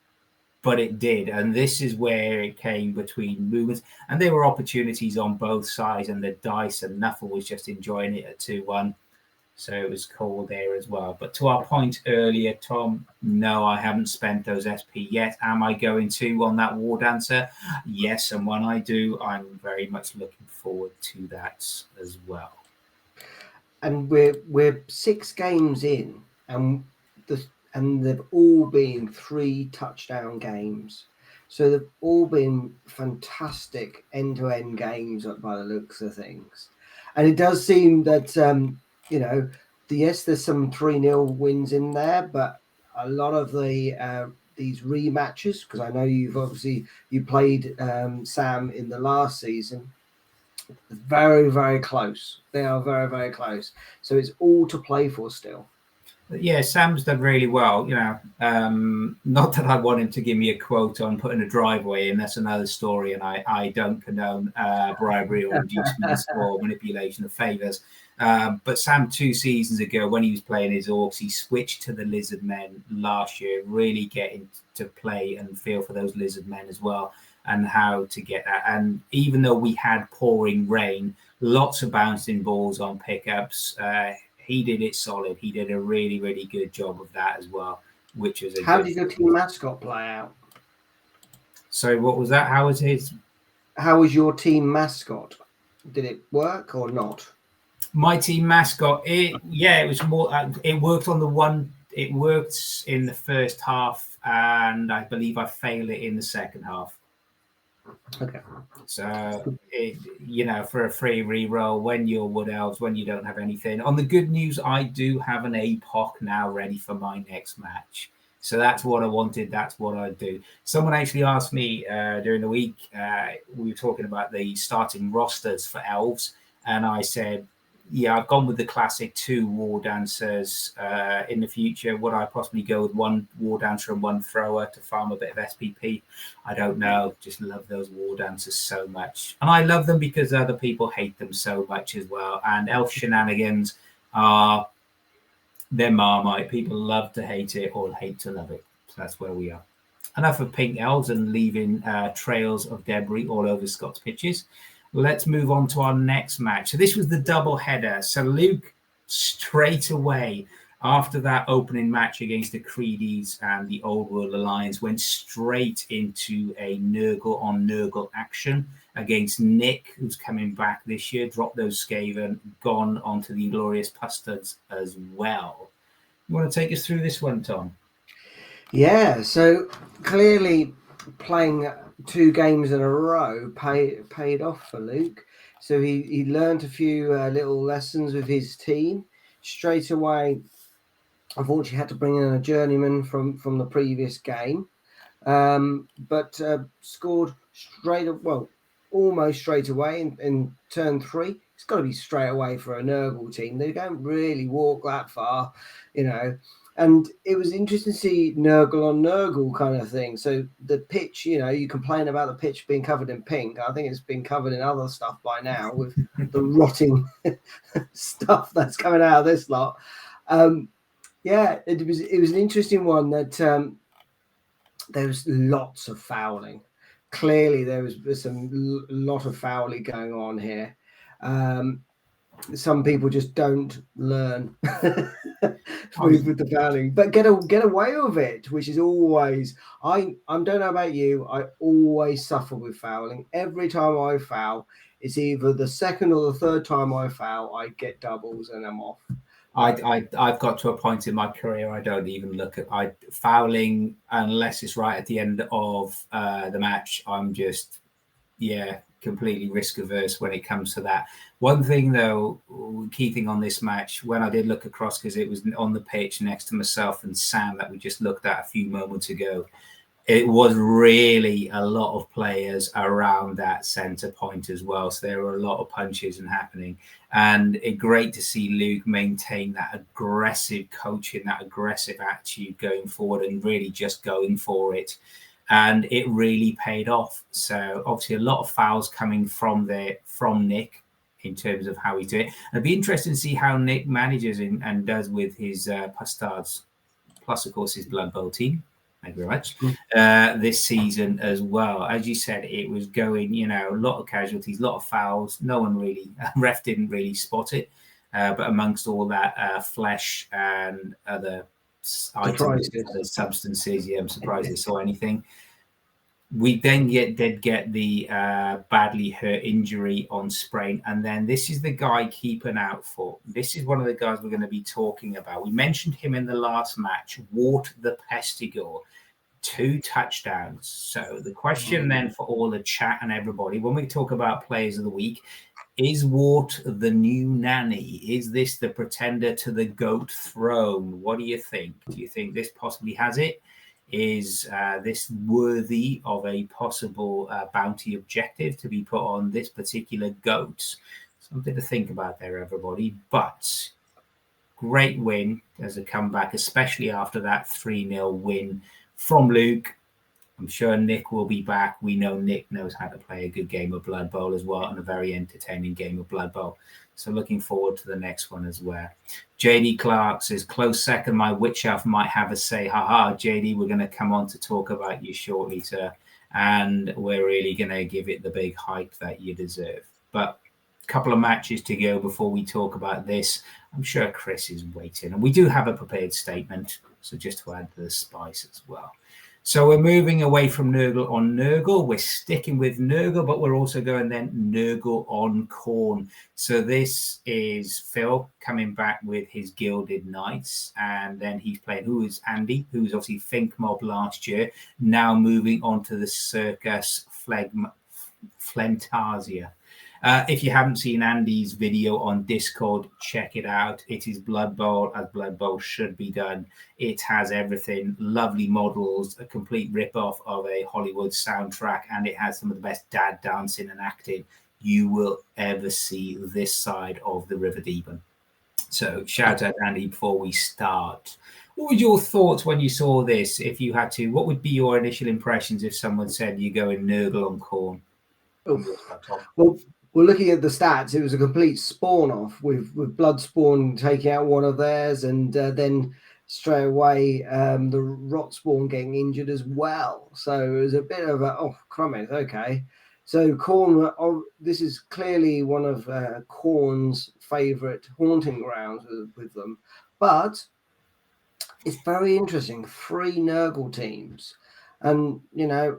but it did. And this is where it came between movements. And there were opportunities on both sides, and the dice, and Nuffle was just enjoying it at 2-1. So it was cool there as well. But to our point earlier, Tom, no, I haven't spent those SP yet. Am I going to on that War Dancer? Yes, and when I do, I'm very much looking forward to that as well. And we're 6 games in, and they've all been 3 touchdown games. So they've all been fantastic end-to-end games by the looks of things. And it does seem that yes, there's some 3-0 wins in there, but a lot of the these rematches, because I know you played Sam in the last season, very, very close. They are very, very close. So it's all to play for still. Yeah, Sam's done really well. Not that I want him to give me a quote on putting a driveway in. That's another story, and I don't condone bribery or inducements or manipulation of favours. But Sam, 2 seasons ago, when he was playing his Orcs, he switched to the Lizard Men last year, really getting to play and feel for those Lizard Men as well, and how to get that. And even though we had pouring rain, lots of bouncing balls on pickups, he did it solid. He did a really, really good job of that as well, which was How did your team mascot play out? So what was that? How was his? How was your team mascot? Did it work or not? My team mascot, it was more. It worked on the one. It worked in the first half, and I believe I failed it in the second half. Okay. So, for a free reroll, when you're Wood Elves, when you don't have anything. On the good news, I do have an APOC now ready for my next match. So that's what I wanted. That's what I do. Someone actually asked me during the week, we were talking about the starting rosters for Elves. And I said, yeah, I've gone with the classic 2 War Dancers. In the future, would I possibly go with 1 War Dancer and 1 Thrower to farm a bit of SPP? I don't know. Just love those War Dancers so much. And I love them because other people hate them so much as well. And Elf shenanigans are their Marmite. People love to hate it or hate to love it. So that's where we are. Enough of pink elves and leaving trails of debris all over Scott's pitches. Let's move on to our next match. So this was the double header. So Luke, straight away after that opening match against the Creedies and the Old World Alliance, went straight into a Nurgle on Nurgle action against Nick, who's coming back this year, dropped those Skaven, gone onto the Inglorious Bastards as well. You want to take us through this one, Tom? Yeah, so clearly playing 2 games in a row paid off for Luke. So he learned a few little lessons with his team. Straight away, unfortunately, had to bring in a journeyman from the previous game, but scored almost straight away in turn 3. It's got to be straight away for a Nurgle team. They don't really walk that far, And it was interesting to see Nurgle on Nurgle kind of thing. So the pitch, you complain about the pitch being covered in pink. I think it's been covered in other stuff by now with the rotting stuff that's coming out of this lot. It was an interesting one that there was lots of fouling. Clearly, there was lot of fouling going on here. Some people just don't learn with the fouling, but get away with it, which is always. I don't know about you. I always suffer with fouling. Every time I foul, it's either the second or the third time I foul, I get doubles and I'm off. I've got to a point in my career I don't even look at fouling unless it's right at the end of the match. I'm just completely risk averse when it comes to that. One thing though, key thing on this match, when I did look across, because it was on the pitch next to myself and Sam that we just looked at a few moments ago, it was really a lot of players around that center point as well. So there were a lot of punches and happening. And it's great to see Luke maintain that aggressive coaching, that aggressive attitude going forward and really just going for it. And it really paid off. So obviously a lot of fouls coming from Nick in terms of how he did it. It'd be interesting to see how Nick manages and does with his Pastards, plus of course his Blood Bowl team. Thank you very much. This season as well. As you said, it was going, a lot of casualties, a lot of fouls. No one really, ref didn't really spot it. But amongst all that flesh and other items, other substances, I'm surprised they saw anything. We then did get the badly hurt injury on Sprain. And then this is the guy keeping out for. This is one of the guys we're going to be talking about. We mentioned him in the last match, Wart the Pestigore, 2 touchdowns. So the question then for all the chat and everybody, when we talk about players of the week, is Wart the new nanny? Is this the pretender to the GOAT throne? What do you think? Do you think this possibly has it? Is this worthy of a possible bounty objective to be put on this particular GOAT? Something to think about there, everybody. But great win as a comeback, especially after that 3-0 win from Luke. I'm sure Nick will be back. We know Nick knows how to play a good game of Blood Bowl as well, and a very entertaining game of Blood Bowl. So looking forward to the next one as well. JD Clark says, close second, my witch elf might have a say. Haha, JD, we're going to come on to talk about you shortly, sir. And we're really going to give it the big hype that you deserve. But a couple of matches to go before we talk about this. I'm sure Chris is waiting. And we do have a prepared statement, so just to add the spice as well. So we're moving away from Nurgle on Nurgle. We're sticking with Nurgle, but we're also going then Nurgle on Khorne. So this is Phil coming back with his Gilded Knights. And then he's playing, who is Andy, who was obviously Think Mob last year. Now moving on to the Circus Phlegmtasia. If you haven't seen Andy's video on Discord, check it out. It is Blood Bowl as Blood Bowl should be done. It has everything, lovely models, a complete rip-off of a Hollywood soundtrack, and it has some of the best dad dancing and acting you will ever see this side of the River Deben. So shout out, Andy, before we start. What were your thoughts when you saw this? If you had to, what would be your initial impressions if someone said you go in Nurgle on Khorne? Well, looking at the stats, it was a complete spawn off with Bloodspawn taking out one of theirs, and then straight away the Rotspawn getting injured as well. So it was a bit of a crumbs. Okay, so Khorne, this is clearly one of Khorne's favourite haunting grounds with them, but it's very interesting. 3 Nurgle teams. And,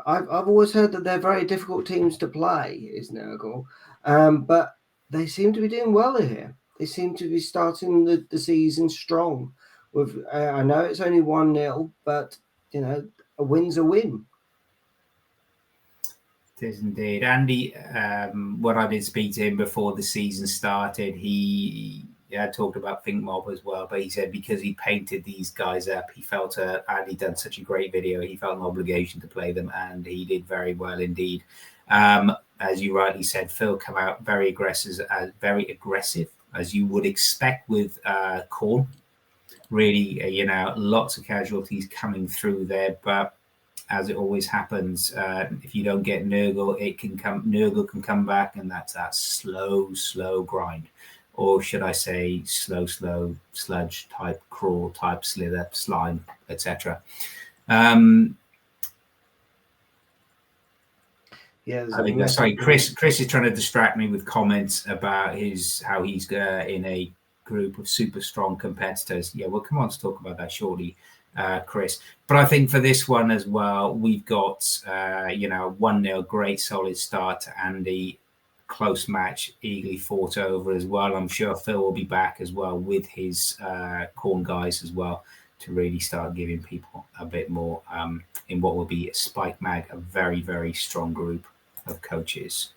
I've always heard that they're very difficult teams to play, is Nurgle. But they seem to be doing well here. They seem to be starting the season strong. With I know it's only 1-0, but, a win's a win. It is indeed. Andy, when I did speak to him before the season started, he talked about Think Mob as well, but he said because he painted these guys up, he felt and he'd done such a great video, he felt an obligation to play them, and he did very well indeed. As you rightly said, Phil come out very aggressive, as you would expect with Khorne. really, lots of casualties coming through there. But as it always happens, if you don't get Nurgle, Nurgle can come back, and that's that slow grind. Or should I say slow sludge type, crawl type, slither, slime, etc. Sorry, Chris is trying to distract me with comments about how he's in a group of super strong competitors. Yeah, we'll come on to talk about that shortly, Chris. But I think for this one as well, we've got 1-0, great solid start to Andy, close match, eagerly fought over as well. I'm sure Phil will be back as well with his Corn guys as well to really start giving people a bit more in what will be Spike Mag, a very, very strong group of coaches.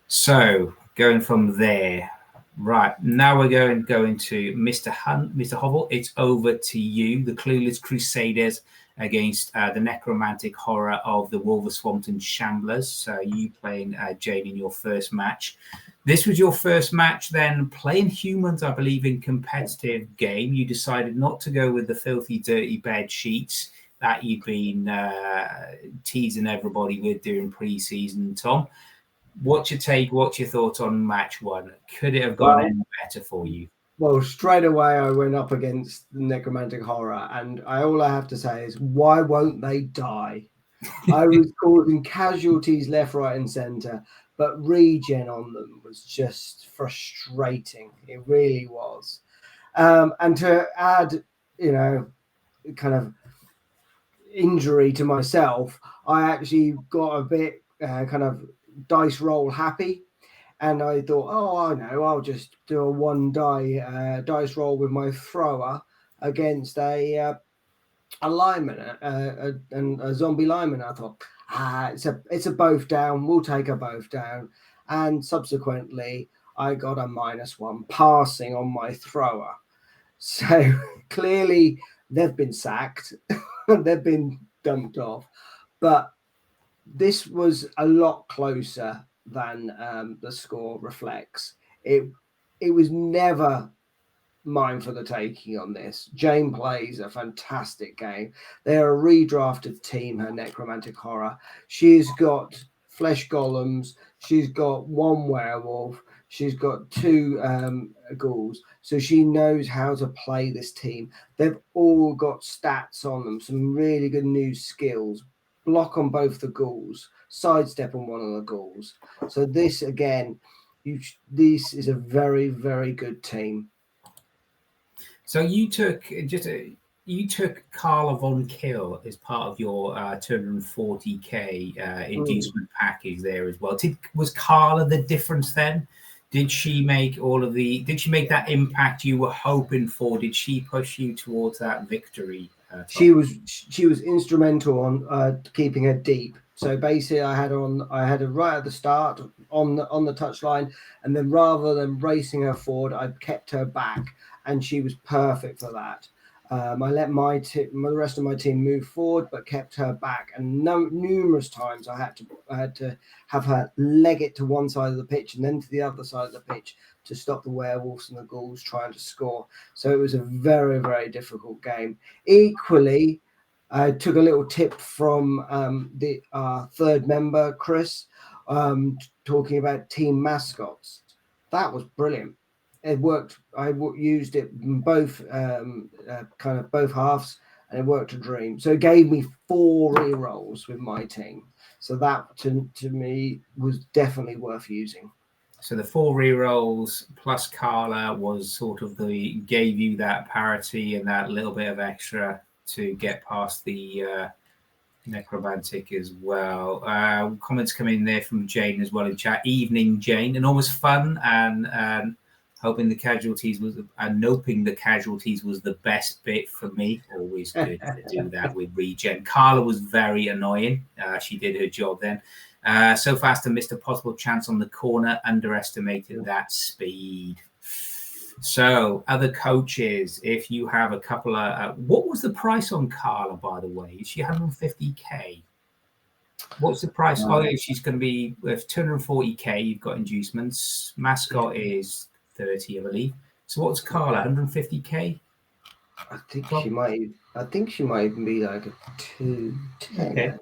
So going from there, right, now we're going to Mr. Hunt, Mr. Hovell, it's over to you. The Clueless Crusaders against the necromantic horror of the Wolverswampton Shamblers. So you playing Jane in your first match. This was your first match then playing humans, I believe, in competitive game. You decided not to go with the filthy, dirty bed sheets that you've been teasing everybody with during pre-season, Tom. What's your take? What's your thoughts on match one? Could it have gone any better for you? Well, straight away I went up against the necromantic horror, and all I have to say is, why won't they die? I was causing casualties left, right, and centre, but regen on them was just frustrating. It really was. And to add, kind of injury to myself, I actually got a bit kind of dice roll happy. And I thought, I know, I'll just do a 1 dice roll with my thrower against a lineman, and a zombie lineman. I thought, it's a both down. We'll take a both down. And subsequently, I got a -1 passing on my thrower. So clearly, they've been sacked. They've been dumped off. But this was a lot closer than the score reflects. It was never mine for the taking on this. Jane plays a fantastic game. They're a redrafted team, her necromantic horror. She's got flesh golems. She's got 1 werewolf. She's got 2 ghouls. So she knows how to play this team. They've all got stats on them, some really good new skills. Block on both the ghouls, sidestep on one of the ghouls. So this, again, this is a very, very good team. So you took Carla Von Kill as part of your 240k inducement package there as well. Was Carla the difference then? Did she make Did she make that impact you were hoping for? Did she push you towards that victory? She was instrumental on keeping her deep. So basically, I had her right at the start on the touchline, and then rather than racing her forward, I kept her back, and she was perfect for that. I let the rest of my team move forward, but kept her back. And numerous times I had to have her leg it to one side of the pitch and then to the other side of the pitch to stop the werewolves and the ghouls trying to score. So it was a very, very difficult game. Equally, I took a little tip from the third member, Chris, talking about team mascots. That was brilliant. It worked. I used it in both kind of both halves, and it worked a dream. So it gave me 4 rerolls with my team. So that to me was definitely worth using. So the 4 rerolls plus Carla was sort of gave you that parity and that little bit of extra to get past the necromantic as well. Comments come in there from Jane as well in chat. Evening, Jane, and always fun and hoping the casualties was noping the casualties was the best bit for me. Always good to do that with regen. Carla was very annoying. She did her job then. So fast and missed a possible chance on the corner, underestimated that speed. So other coaches, if you have a couple of what was the price on Carla, by the way? Is she 150k? What's the price? She's going to be with 240k. You've got inducements. Mascot is 30, I believe. So what's Carla? 150k? I think she might even be like a 210. Okay.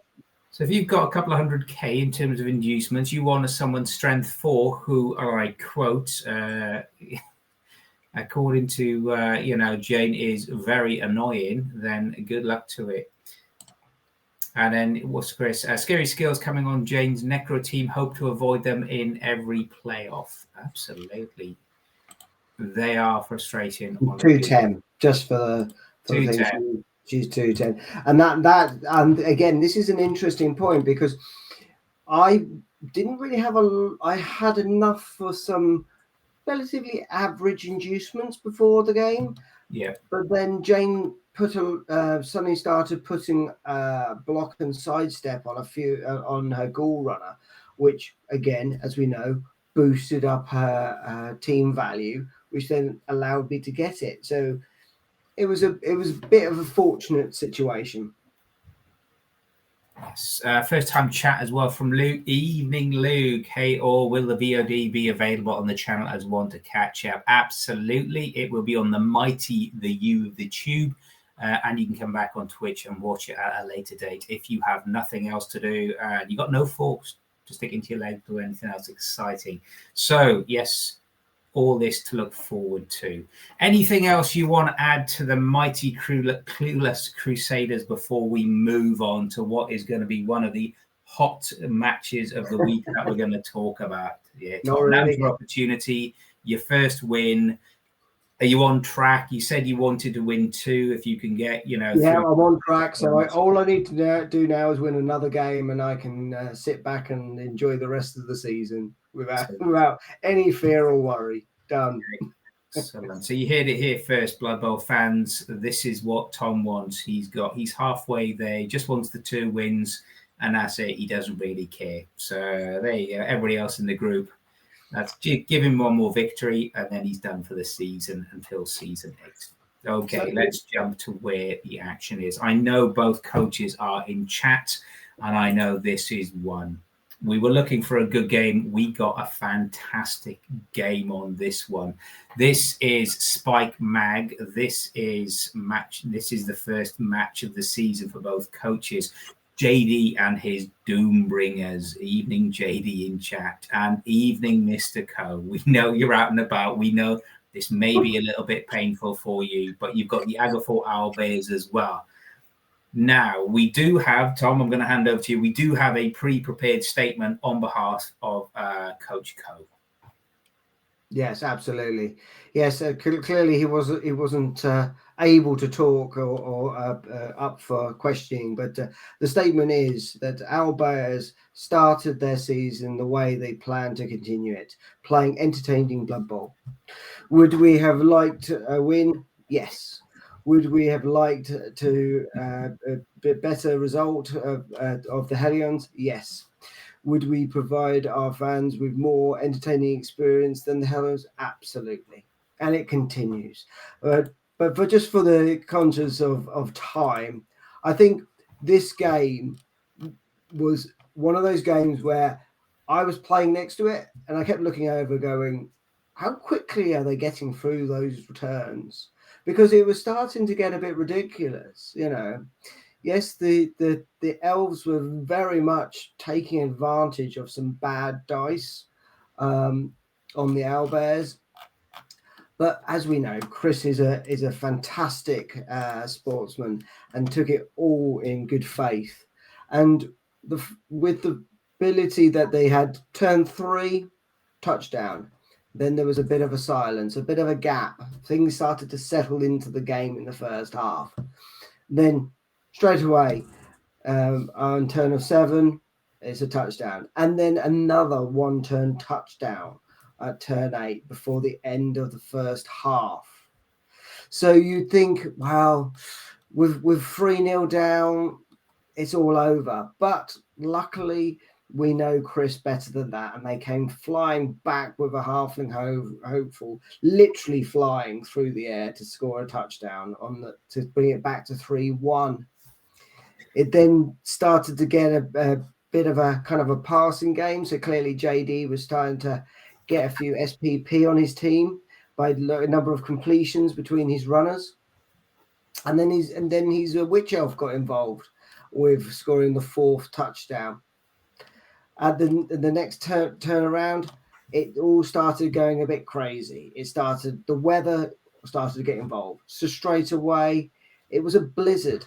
So if you've got a couple of 100K in terms of inducements, you want someone strength 4 who, I quote, according to Jane, is very annoying, then good luck to it. And then what's Chris? Scary skills coming on Jane's Necro team. Hope to avoid them in every playoff. Absolutely. They are frustrating. 210, just for the thing. She's 210. And again, this is an interesting point because I didn't really I had enough for some relatively average inducements before the game. Yeah. But then Jane suddenly started putting block and sidestep on a few on her ghoul runner, which again, as we know, boosted up her team value, which then allowed me to get it. So it was a bit of a fortunate situation. Yes. First time chat as well from Luke. Evening, Luke. Hey, or will the VOD be available on the channel as one to catch up? Absolutely. It will be on the mighty The U of the Tube. And you can come back on Twitch and watch it at a later date if you have nothing else to do and you got no forks to stick into your leg or anything else exciting. So, yes, all this to look forward to. Anything else you want to add to the mighty clueless Crusaders before we move on to what is going to be one of the hot matches of the week that we're going to talk about? Yeah, Tom, now's your opportunity. Your first win. Are you on track? You said you wanted to win 2 if you can get, Yeah, I'm on track. So all I need to do now is win another game, and I can sit back and enjoy the rest of the season without any fear or worry. Done. Excellent. So you heard it here first, Blood Bowl fans. This is what Tom wants. He's halfway there. He just wants the 2 wins, and that's it. He doesn't really care. So there you go. Everybody else in the group, that's give him one more victory, and then he's done for the season until season 8. Okay, let's jump to where the action is. I know both coaches are in chat, and I know this is one. We were looking for a good game. We got a fantastic game on this one. This is Spike Mag. This is the first match of the season for both coaches. JD and his Doombringers. Evening, JD in chat, and evening, Mr. Co. We know you're out and about. We know this may be a little bit painful for you, but you've got the Agathor Owlbears as well. Now, we do have, Tom, I'm going to hand over to you. We do have a pre-prepared statement on behalf of Coach Co. Yes, absolutely. Yes, clearly he wasn't able to talk or up for questioning, but the statement is that our Bears started their season the way they plan to continue it, playing entertaining Blood Bowl. Would we have liked a win? Yes. Would we have liked to a bit better result of the Hellions? Yes. Would we provide our fans with more entertaining experience than the Hellions? Absolutely. And it continues. But for the conscience of time, I think this game was one of those games where I was playing next to it and I kept looking over going, how quickly are they getting through those returns? Because it was starting to get a bit ridiculous, Yes, the elves were very much taking advantage of some bad dice on the owlbears, but as we know, Chris is a fantastic sportsman and took it all in good faith, and with the ability that they had turn 3 touchdown. Then there was a bit of a silence, a bit of a gap. Things started to settle into the game in the first half. Then straight away, on turn of 7, it's a touchdown. And then another 1-turn touchdown at turn 8 before the end of the first half. So you'd think, well, with 3-0 down, it's all over. But luckily, we know Chris better than that, and they came flying back with a halfling hopeful, literally flying through the air to score a touchdown to bring it back to 3-1. It then started to get a bit of a kind of a passing game, so clearly JD was starting to get a few SPP on his team by a number of completions between his runners. And then his witch elf got involved with scoring the 4th touchdown. At the next turnaround, it all started going a bit crazy. The weather started to get involved. So straight away, it was a blizzard.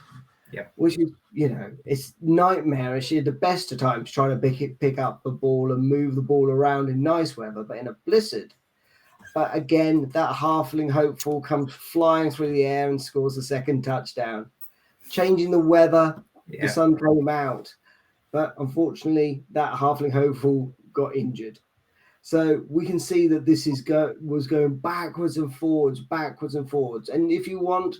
Yeah. Which is, it's nightmarish. At the best of times, trying to pick up the ball and move the ball around in nice weather, but in a blizzard. But again, that halfling hopeful comes flying through the air and scores the 2nd touchdown. Changing the weather, the sun came out. But unfortunately, that halfling hopeful got injured. So we can see that this was going backwards and forwards. And if you want,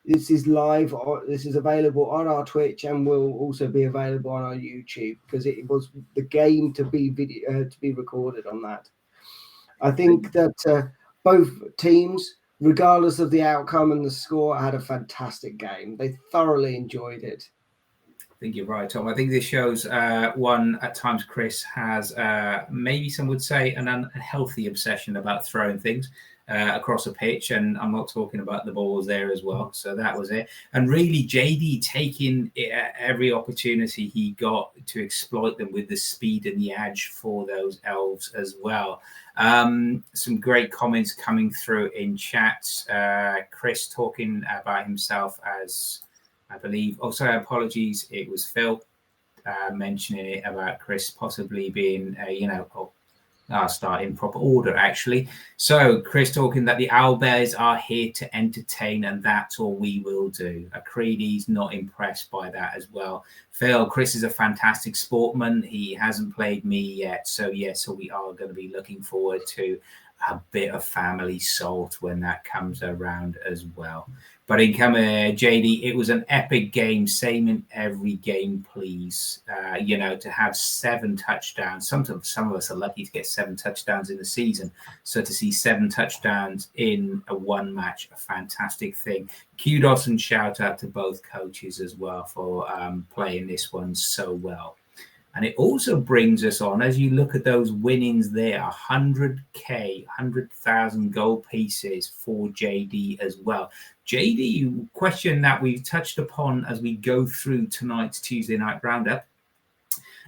this is live, or this is available on our Twitch and will also be available on our YouTube, because it was the game to be recorded on that. I think that both teams, regardless of the outcome and the score, had a fantastic game. They thoroughly enjoyed it. I think you're right, Tom. I think this shows one, at times Chris has maybe some would say an unhealthy obsession about throwing things across a pitch, and I'm not talking about the balls there as well. So that was it. And really, JD taking every opportunity he got to exploit them with the speed and the edge for those elves as well. Some great comments coming through in chat. Chris talking about himself as, I believe, sorry, apologies, it was Phil mentioning it about Chris possibly being, I'll start in proper order, actually. So Chris talking that the owlbears are here to entertain, and that's all we will do. Acreedy's not impressed by that as well. Phil, Chris is a fantastic sportsman. He hasn't played me yet. So we are going to be looking forward to a bit of family salt when that comes around as well. But in coming, JD, it was an epic game, same in every game, please. To have 7 touchdowns. Some of us are lucky to get 7 touchdowns in the season. So to see 7 touchdowns in a one match, a fantastic thing. Kudos and shout out to both coaches as well for playing this one so well. And it also brings us on, as you look at those winnings there, 100K, 100,000 gold pieces for JD as well. JD, question that we've touched upon as we go through tonight's Tuesday night roundup.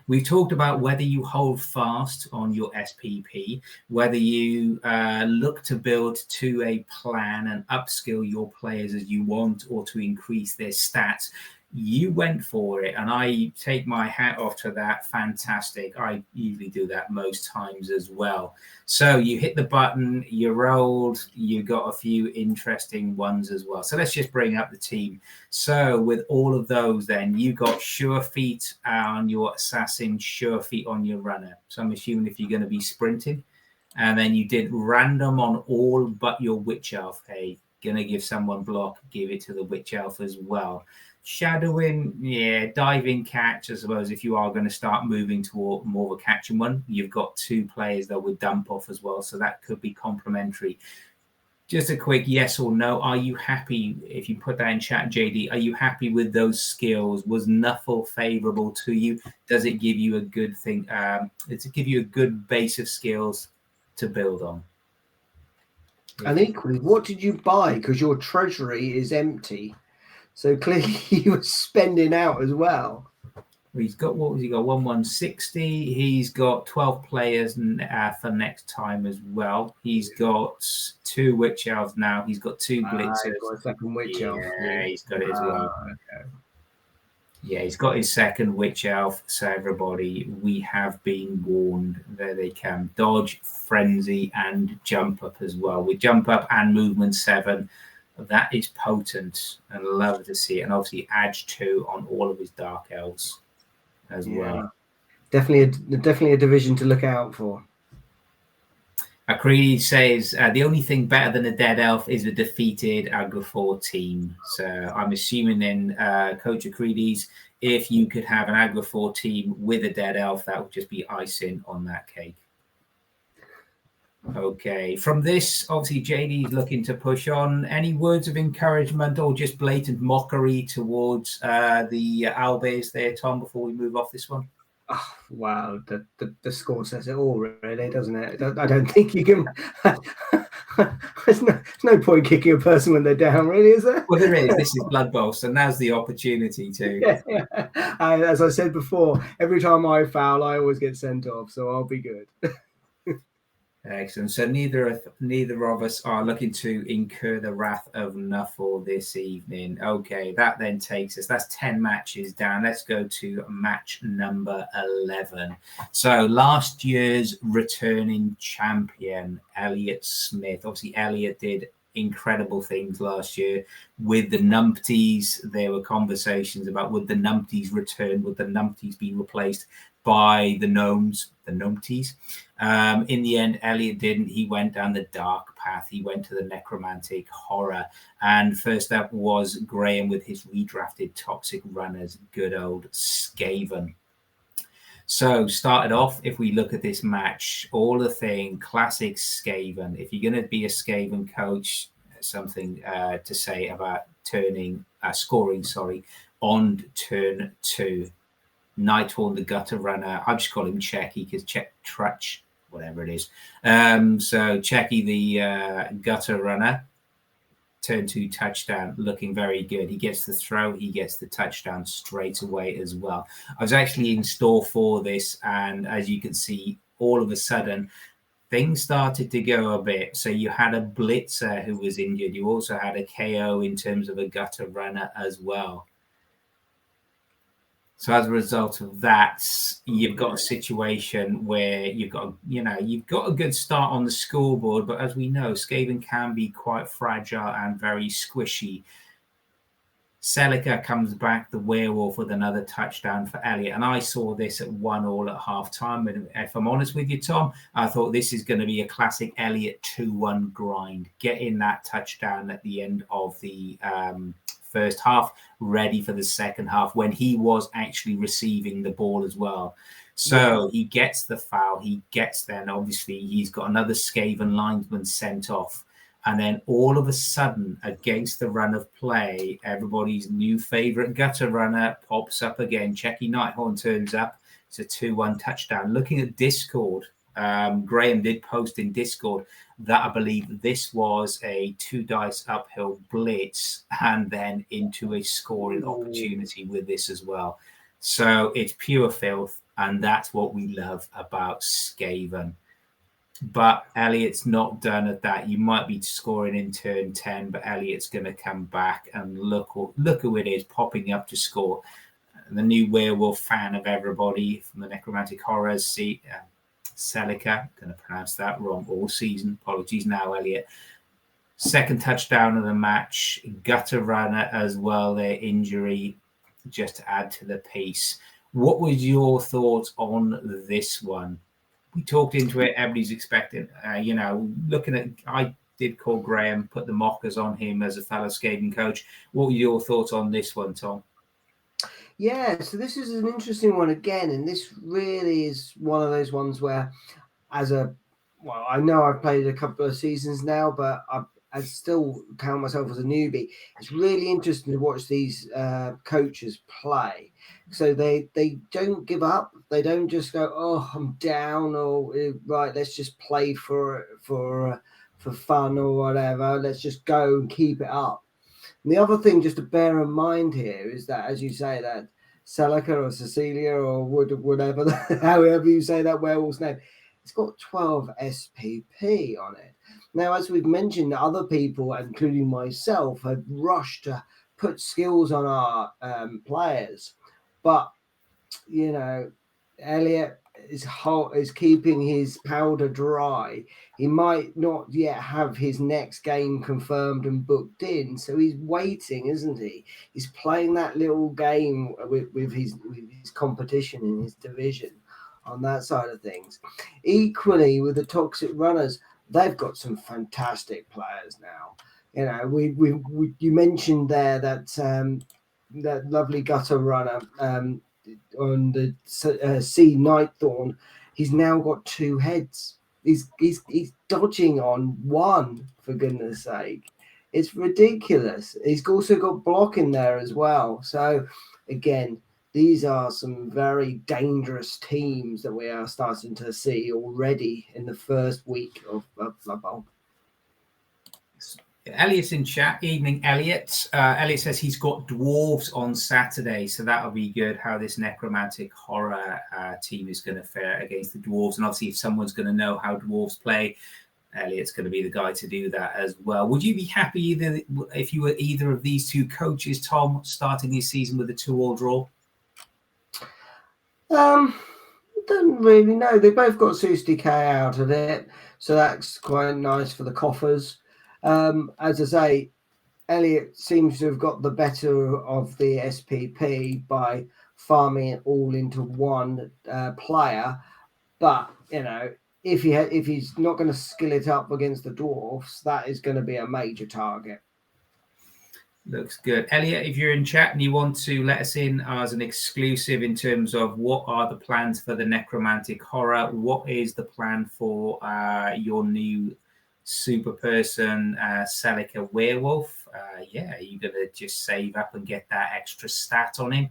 We talked about whether you hold fast on your SPP, whether you look to build to a plan and upskill your players as you want, or to increase their stats. You went for it, and I take my hat off to that. Fantastic. I usually do that most times as well. So you hit the button, you rolled, you got a few interesting ones as well. So let's just bring up the team. So with all of those, then you got sure feet on your assassin, sure feet on your runner. So I'm assuming if you're going to be sprinting, and then you did random on all but your witch elf. Hey, going to give someone block, give it to the witch elf as well. Shadowing, diving catch, I suppose, if you are going to start moving toward more of a catching one. You've got 2 players that would dump off as well, so that could be complementary. Just a quick yes or no. Are you happy, if you put that in chat, JD, are you happy with those skills? Was Nuffle favorable to you? Does it give you a good thing? Does it give you a good base of skills to build on? And equally, what did you buy? Because your treasury is empty. So clearly he was spending out as well. He's got, what was he got? 160. He's got 12 players for next time as well. He's got 2 witch elves now. He's got 2 blitzers. He's got a second witch elf. Yeah, he's got it as well. Okay. Yeah, he's got his second witch elf. So everybody, we have been warned. There they come. Dodge, frenzy, and jump up as well. With jump up and movement 7. That is potent, and love to see it. And obviously adds 2 on all of his dark elves as well. Definitely a division to look out for. Acreedy says the only thing better than a dead elf is a defeated Agrafor team. So I'm assuming then, Coach Acreedy's, if you could have an Agrafor team with a dead elf, that would just be icing on that cake. Okay, from this, obviously JD is looking to push on. Any words of encouragement or just blatant mockery towards the owlbears there, Tom, before we move off this one? Oh, wow, the score says it all, really, doesn't it? I don't think you can. there's no point kicking a person when they're down, really, is there? Well, there is. This is Blood Bowl, so now's the opportunity to. Yeah. As I said before, every time I foul, I always get sent off, so I'll be good. Excellent. So neither of us are looking to incur the wrath of Nuffle this evening. Okay, that then takes us. That's 10 matches down. Let's go to match number 11. So last year's returning champion, Elliot Smith. Obviously, Elliot did incredible things last year with the numpties. There were conversations about would the numpties return, would the numpties be replaced by the gnomes, the numpties. In the end, Elliot didn't. He went down the dark path. He went to the necromantic horror. And first up was Graham with his redrafted toxic runners, good old Skaven. So started off, if we look at this match, all the thing, classic Skaven. If you're going to be a Skaven coach, something to say about scoring, on turn 2. Nighthorn, the gutter runner. I just call him Checky because Trutch, whatever it is. So Checky, the gutter runner, turn 2 touchdown, looking very good. He gets the throw, he gets the touchdown straight away as well. I was actually in store for this, and as you can see, all of a sudden, things started to go a bit. So you had a blitzer who was injured. You also had a KO in terms of a gutter runner as well. So as a result of that, you've got a situation where you've got a good start on the scoreboard, but as we know, Skaven can be quite fragile and very squishy. Celica comes back, the werewolf, with another touchdown for Elliot. And I saw this at 1-1 at half-time. And if I'm honest with you, Tom, I thought this is going to be a classic Elliot 2-1 grind. Getting that touchdown at the end of the first half, ready for the second half, when he was actually receiving the ball as well. So he gets the foul. He gets then, obviously, he's got another Skaven linesman sent off. And then all of a sudden, against the run of play, everybody's new favorite gutter runner pops up again. Checky Nighthorn turns up. It's a 2-1 touchdown. Looking at Discord, Graham did post in Discord that I believe this was a 2 dice uphill blitz and then into a scoring opportunity with this as well. So it's pure filth, and that's what we love about Skaven. But Elliot's not done at that. You might be scoring in turn 10, but Elliot's going to come back and look who it is popping up to score. The new werewolf fan of everybody from the Necromantic Horrors, Celica, going to pronounce that wrong all season. Apologies now, Elliot. Second touchdown of the match. Gutter runner as well, their injury, just to add to the piece. What was your thoughts on this one? We talked into it. Everybody's expecting, looking at, I did call Graham, put the mockers on him as a fellow Skaven coach. What were your thoughts on this one, Tom? Yeah, so this is an interesting one again, and this really is one of those ones where, I know I've played a couple of seasons now, but I still count myself as a newbie. It's really interesting to watch these coaches play. So they don't give up. They don't just go, oh, I'm down, or right, let's just play for fun or whatever. Let's just go and keep it up. And the other thing just to bear in mind here is that, as you say, that Celica or Cecilia or whatever, however you say that werewolf's name, it's got 12 SPP on it. Now, as we've mentioned, other people, including myself, have rushed to put skills on our players. But, Elliot is keeping his powder dry. He might not yet have his next game confirmed and booked in, so he's waiting, isn't he? He's playing that little game with his competition in his division on that side of things. Equally, with the toxic runners, they've got some fantastic players now. You mentioned there that that lovely gutter runner on the Sea Nighthorn. He's now got 2 heads. He's dodging on 1, for goodness sake. It's ridiculous. He's also got block in there as well. So again, these are some very dangerous teams that we are starting to see already in the first week of Blood Bowl. Elliot's in chat. Evening, Elliot. Elliot says he's got dwarves on Saturday, so that'll be good. How this necromantic horror team is going to fare against the dwarves, and obviously if someone's going to know how dwarves play, Elliot's going to be the guy to do that as well. Would you be happy either if you were either of these two coaches, Tom, starting his season with a 2-2 draw? Don't really know. They both got 60k out of it, so that's quite nice for the coffers. As I say, Elliot seems to have got the better of the SPP by farming it all into one player. But if he's not going to skill it up against the dwarfs, that is going to be a major target. Looks good. Elliot, if you're in chat and you want to let us in as an exclusive in terms of what are the plans for the necromantic horror, what is the plan for your new super person, Celica werewolf? Are you going to just save up and get that extra stat on him?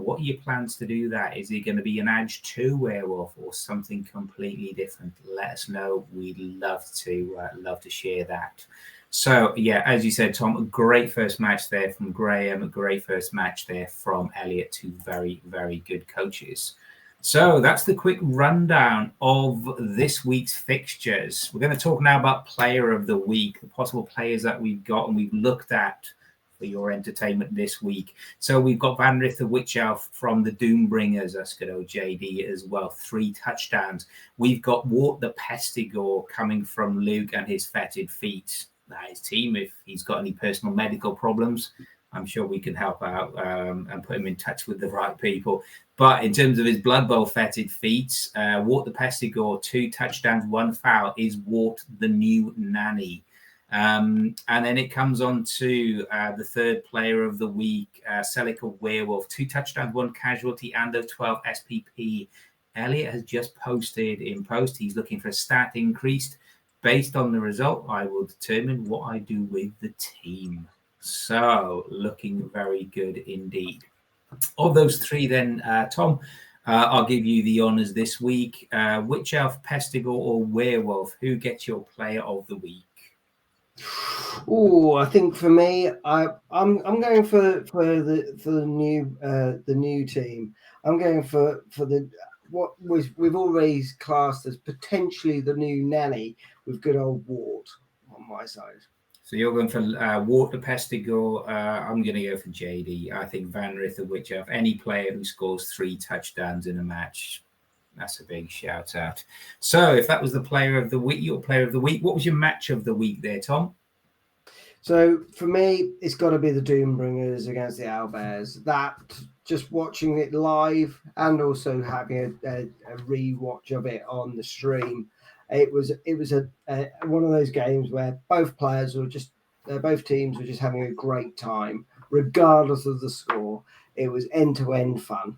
What are your plans to do that? Is he going to be an Edge 2 werewolf or something completely different? Let us know. We'd love to share that. So, as you said, Tom, a great first match there from Graham, a great first match there from Elliot, two very, very good coaches. So that's the quick rundown of this week's fixtures. We're going to talk now about player of the week, the possible players that we've got and we've looked at for your entertainment this week. So we've got Vanrith the Witch Elf from the Doombringers. That's good old JD as well. 3 touchdowns. We've got Wart the Pestigore coming from Luke and his fetid feet. His team, if he's got any personal medical problems, I'm sure we can help out and put him in touch with the right people. But in terms of his Blood Bowl fetid feats, Wart the Pestigore, 2 touchdowns, 1 foul, is Wart the new nanny. And then it comes on to the third player of the week, Celica Werewolf, 2 touchdowns, 1 casualty, and a 12 SPP. Elliot has just posted in post. He's looking for a stat increased. Based on the result, I will determine what I do with the team. So, looking very good indeed. Of those 3 then, Tom, I'll give you the honours this week. Witch Elf, Pestigore or Werewolf? Who gets your player of the week? Oh, I think for me, I'm going for the new team. I'm going for the what we've always classed as potentially the new nanny with good old Wart on my side. So you're going for Wart the Pestigore. I'm going to go for JD. I think Vanrith the Witch Elf, any player who scores 3 touchdowns in a match, that's a big shout out. So if that was the player of the week, your player of the week, what was your match of the week there, Tom? So for me, it's got to be the Doombringers against the Owlbears. That just watching it live and also having a rewatch of it on the stream, it was a one of those games where both players were both teams were just having a great time, regardless of the score. It was end-to-end fun.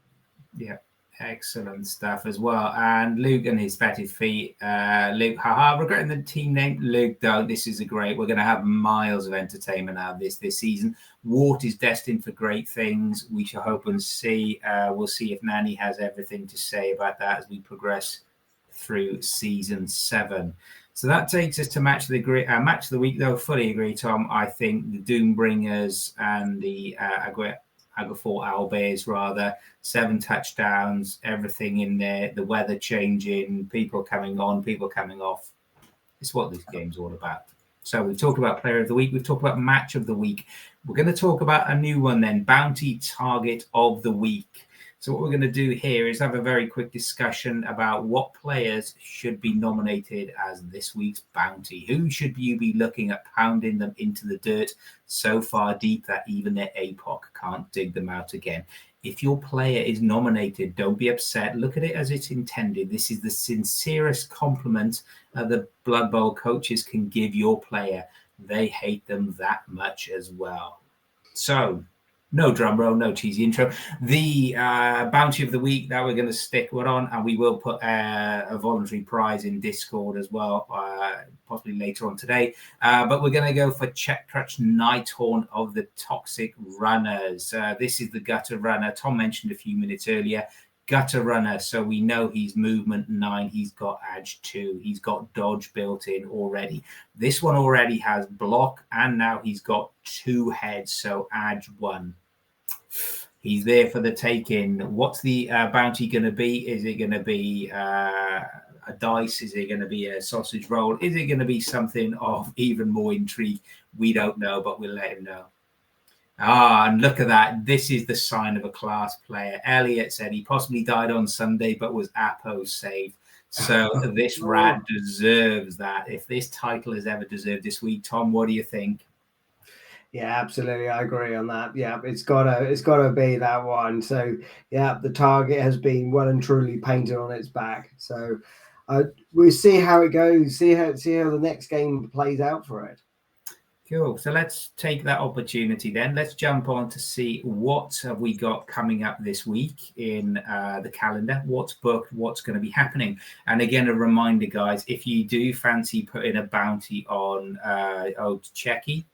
Yeah. Excellent stuff as well. And Luke and his fetid feet. Luke, regretting the team name. Luke, though, this is we're going to have miles of entertainment out of this season. Wart is destined for great things. We shall hope and see. We'll see if Nanny has everything to say about that as we progress through season 7. So that takes us to match of the week, though. Fully agree, Tom. I think the Doombringers and the Agafort Owlbears, rather, 7 touchdowns, everything in there, the weather changing, people coming on, people coming off. It's what this game's all about. So we've talked about player of the week. We've talked about match of the week. We're going to talk about a new one then, bounty target of the week. So what we're going to do here is have a very quick discussion about what players should be nominated as this week's bounty. Who should you be looking at pounding them into the dirt so far deep that even their APOC can't dig them out again? If your player is nominated, don't be upset. Look at it as it's intended. This is the sincerest compliment the Blood Bowl coaches can give your player. They hate them that much as well. So, no drum roll, no cheesy intro. The bounty of the week that we're going to stick with on, and we will put a voluntary prize in Discord as well, possibly later on today. But we're going to go for Check Crutch Nighthorn of the Toxic Runners. This is the gutter runner. Tom mentioned a few minutes earlier. Gutter runner, so we know he's movement 9, he's got edge 2, he's got dodge built in already. This one already has block, and now he's got 2 heads, so edge 1. He's there for the taking. What's the bounty going to be? Is it going to be a dice? Is it going to be a sausage roll? Is it going to be something of even more intrigue? We don't know, but we'll let him know. And look at that. This is the sign of a class player. Elliot said he possibly died on Sunday, but was Apo saved. So this rat deserves that. If this title has ever deserved this week, Tom, what do you think? Yeah, absolutely. I agree on that. Yeah, it's gotta be that one. So yeah, the target has been well and truly painted on its back. So we'll see how it goes. See how the next game plays out for it. Cool. So let's take that opportunity then. Let's jump on to see what have we got coming up this week in the calendar, what's booked, what's going to be happening. And again, a reminder, guys, if you do fancy putting a bounty on old Checky,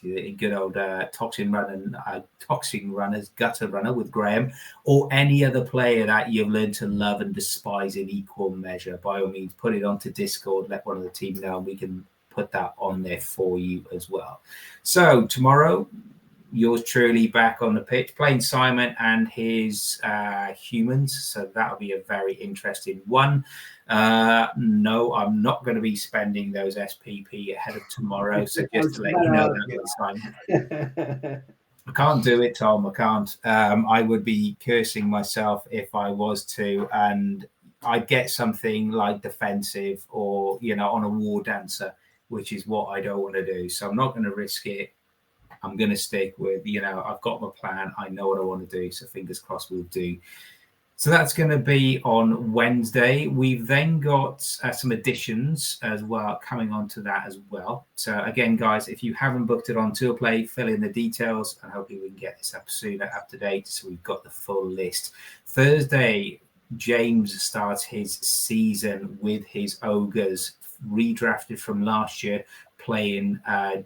good old Toxin Runners, Gutter Runner with Graham, or any other player that you've learned to love and despise in equal measure, by all means, put it onto Discord, let one of the team know, and we can put that on there for you as well. So tomorrow, yours truly back on the pitch, playing Simon and his humans. So that'll be a very interesting one. No, I'm not going to be spending those SPP ahead of tomorrow. So just to let you know that, Simon. I can't do it, Tom. I can't. I would be cursing myself if I was to, and I'd get something like defensive or, on a war dancer, which is what I don't want to do. So I'm not going to risk it. I'm going to stick with, I've got my plan. I know what I want to do. So fingers crossed we'll do. So that's going to be on Wednesday. We've then got some additions as well coming on to that as well. So again, guys, if you haven't booked it on Tour Play, fill in the details and hopefully we can get this up sooner, up to date. So we've got the full list. Thursday, James starts his season with his Ogres, redrafted from last year, playing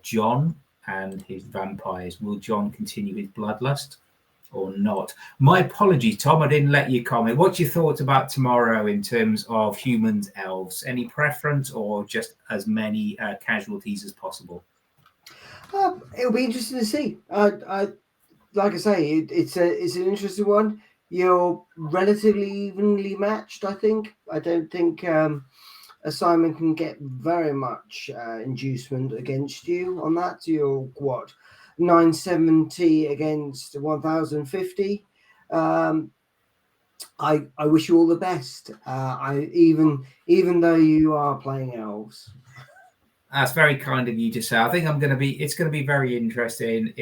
John and his vampires. Will John continue his bloodlust or not? My apologies, Tom, I didn't let you comment. What's your thoughts about tomorrow in terms of humans, elves? Any preference or just as many casualties as possible? It'll be interesting to see. Like I say, it's an interesting one. You're relatively evenly matched, I think. I don't think Simon can get very much inducement against you on that. You're 970 against 1050. I wish you all the best. Even though you are playing elves. That's very kind of you to say. I think it's going to be very interesting.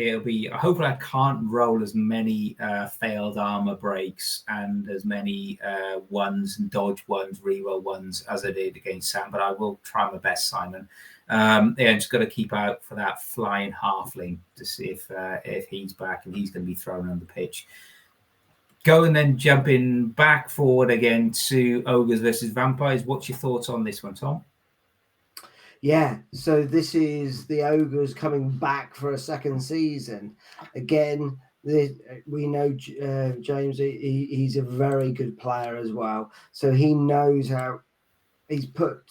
Hopefully I can't roll as many failed armor breaks and as many ones and dodge ones, reroll ones as I did against Sam, but I will try my best, Simon. Just got to keep out for that flying halfling to see if he's back and he's going to be thrown on the pitch. Go and then jumping back forward again to Ogres versus Vampires. What's your thoughts on this one, Tom? Yeah, so this is the Ogres coming back for a second season. Again, we know James, he's a very good player as well. So he knows how he's put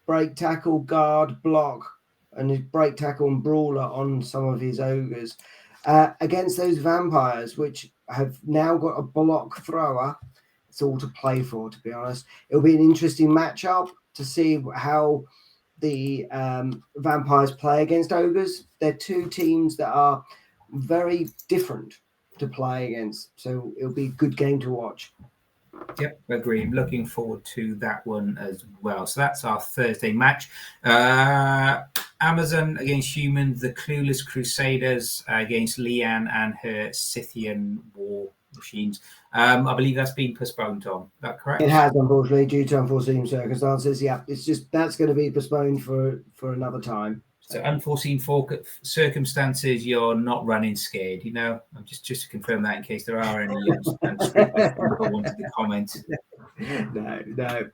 break, tackle, guard, block, and his break, tackle, and brawler on some of his Ogres. Against those Vampires, which have now got a block thrower. It's all to play for, to be honest. It'll be an interesting matchup to see how the Vampires play against Ogres. They're two teams that are very different to play against, so it'll be a good game to watch. Yep, agree. Looking forward to that one as well. So that's our Thursday match. Amazon against humans, the Clueless Crusaders against Leanne and her Scythian war machines. I believe that's been postponed, Tom. Is that correct? It has, unfortunately, due to unforeseen circumstances. Yeah, it's just that's going to be postponed for another time. So unforeseen circumstances, you're not running scared, just to confirm that in case there are any who wanted to comment. No.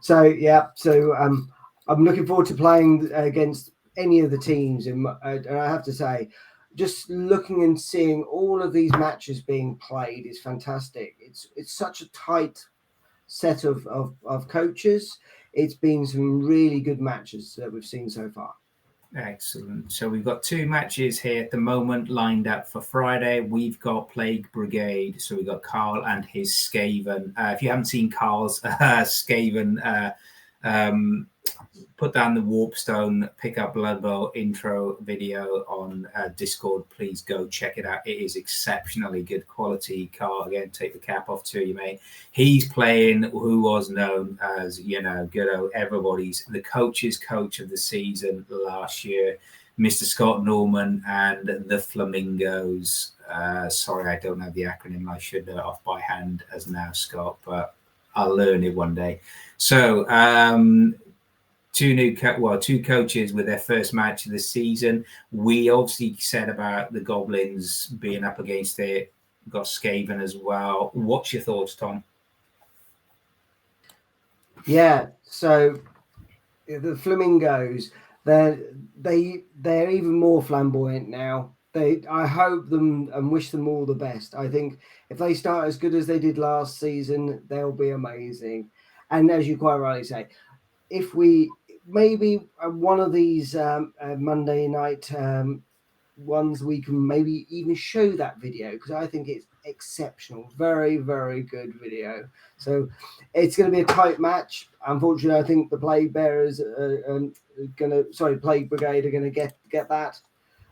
So yeah, I'm looking forward to playing against any of the teams, and I have to say, just looking and seeing all of these matches being played is fantastic. It's such a tight set of coaches. It's been some really good matches that we've seen so far. Excellent. So we've got 2 matches here at the moment lined up for Friday. We've got Plague Brigade. So we've got Carl and his Skaven. If you haven't seen Carl's Skaven, put down the Warpstone Pick Up Blood Bowl intro video on Discord. Please go check it out. It is exceptionally good quality. Carl, again, take the cap off to you, mate. He's playing who was known as, good old everybody's, the coach's coach of the season last year, Mr. Scott Norman and the Flamingos. Sorry, I don't have the acronym. I should know it off by hand as now, Scott, but I'll learn it one day. So, two coaches with their first match of the season. We obviously said about the Goblins being up against it. We've got Skaven as well. What's your thoughts, Tom? Yeah, so the Flamingos, they're even more flamboyant now. I hope them and wish them all the best. I think if they start as good as they did last season, they'll be amazing. And as you quite rightly say, if we maybe one of these Monday night ones, we can maybe even show that video, because I think it's exceptional. Very, very good video. So it's going to be a tight match. Unfortunately, I think the Plague Bearers Plague Brigade are going to get that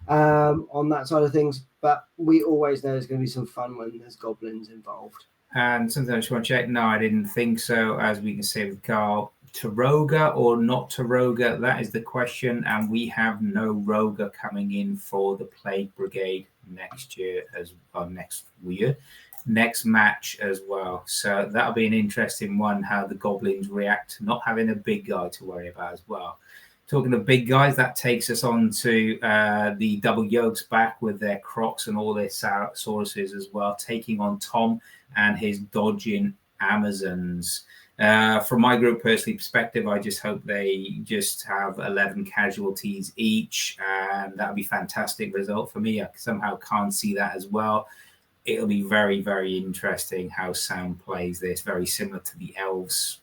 on that side of things. But we always know there's going to be some fun when there's goblins involved. And something I just want to check. No, I didn't think so. As we can say with Carl, Taroga or not Taroga? That is the question. And we have no Roga coming in for the Plague Brigade next match as well. So that'll be an interesting one, how the Goblins react to not having a big guy to worry about as well. Talking of big guys, that takes us on to the Double Yokes back with their Crocs and all their Sauruses as well, taking on Tom and his dodging Amazons. From my group personally perspective, I just hope they just have 11 casualties each, and that would be a fantastic result for me. I somehow can't see that as well. It'll be very, very interesting how Sam plays this, very similar to the Elves.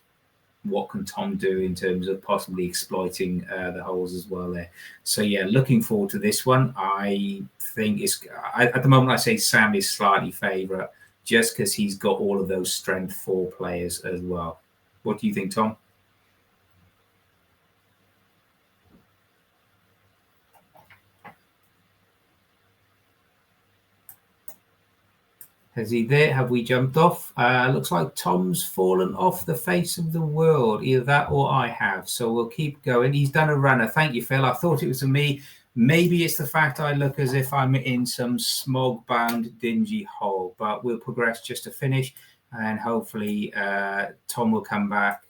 What can Tom do in terms of possibly exploiting the holes as well there? So yeah, looking forward to this one. I think at the moment I say Sam is slightly favourite just because he's got all of those strength 4 players as well. What do you think, Tom? Is he there? Have we jumped off? Looks like Tom's fallen off the face of the world. Either that or I have. So we'll keep going. He's done a runner. Thank you, Phil. I thought it was me. Maybe it's the fact I look as if I'm in some smog-bound, dingy hole. But we'll progress just to finish. And hopefully Tom will come back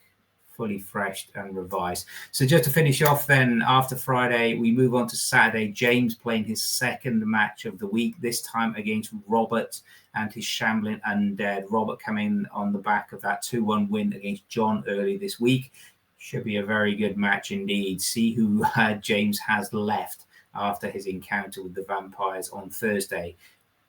fully fresh and revised. So just to finish off then, after Friday, we move on to Saturday. James playing his second match of the week, this time against Robert and his Shambling Undead. Robert coming on the back of that 2-1 win against John early this week. Should be a very good match indeed. See who James has left after his encounter with the vampires on Thursday.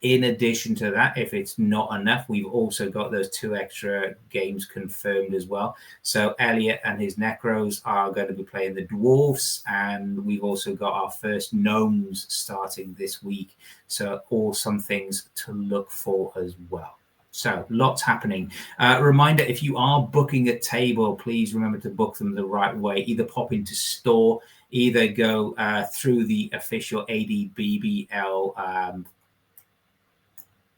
In addition to that, if it's not enough, we've also got those 2 extra games confirmed as well. So Elliot and his Necros are going to be playing the Dwarves, and we've also got our first Gnomes starting this week. So all some things to look for as well. So lots happening. Reminder, if you are booking a table, please remember to book them the right way. Either pop into store, either go through the official ADBBL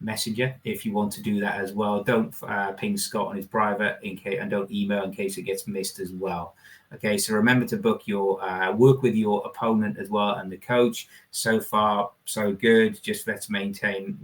messenger if you want to do that as well. Don't ping Scott on his private and don't email in case it gets missed as well. Okay, so remember to book your work with your opponent as well and the coach. So far, so good. Just let's maintain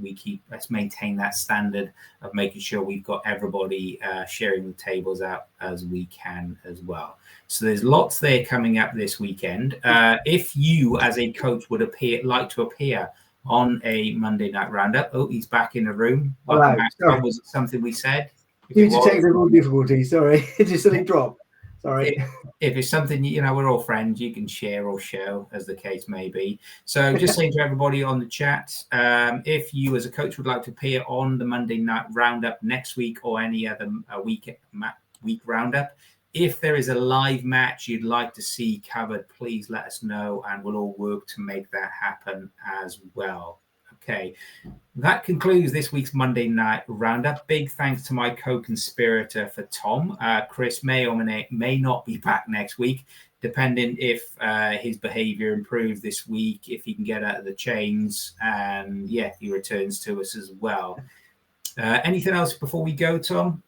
that standard of making sure we've got everybody sharing the tables out as we can as well. So there's lots there coming up this weekend. If you as a coach would like to appear on a Monday night roundup. Oh, he's back in the room. Welcome back. Was it something we said? Due to technical difficulty, sorry, it just suddenly dropped. Sorry. If it's something, we're all friends, you can share or show, as the case may be. So just saying to everybody on the chat, if you as a coach would like to appear on the Monday night roundup next week or any other week roundup, if there is a live match you'd like to see covered, please let us know and we'll all work to make that happen as well. Okay. That concludes this week's Monday Night Roundup. Big thanks to my co-conspirator for Tom. Chris may or may not be back next week, depending if his behavior improves this week, if he can get out of the chains, and he returns to us as well. Anything else before we go, Tom?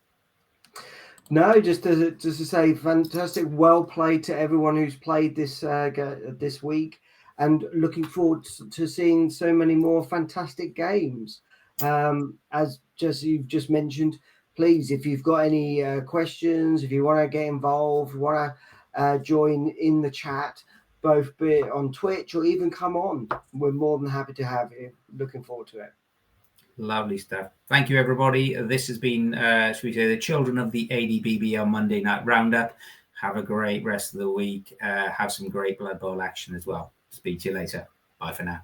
No, just to say, fantastic, well played to everyone who's played this week, and looking forward to seeing so many more fantastic games. As you've just mentioned, please, if you've got any questions, if you want to get involved, want to join in the chat, both be it on Twitch or even come on, we're more than happy to have you. Looking forward to it. Lovely stuff. Thank you, everybody. This has been, should we say, the Children of the ADBBL Monday Night Roundup. Have a great rest of the week. Have some great Blood Bowl action as well. Speak to you later. Bye for now.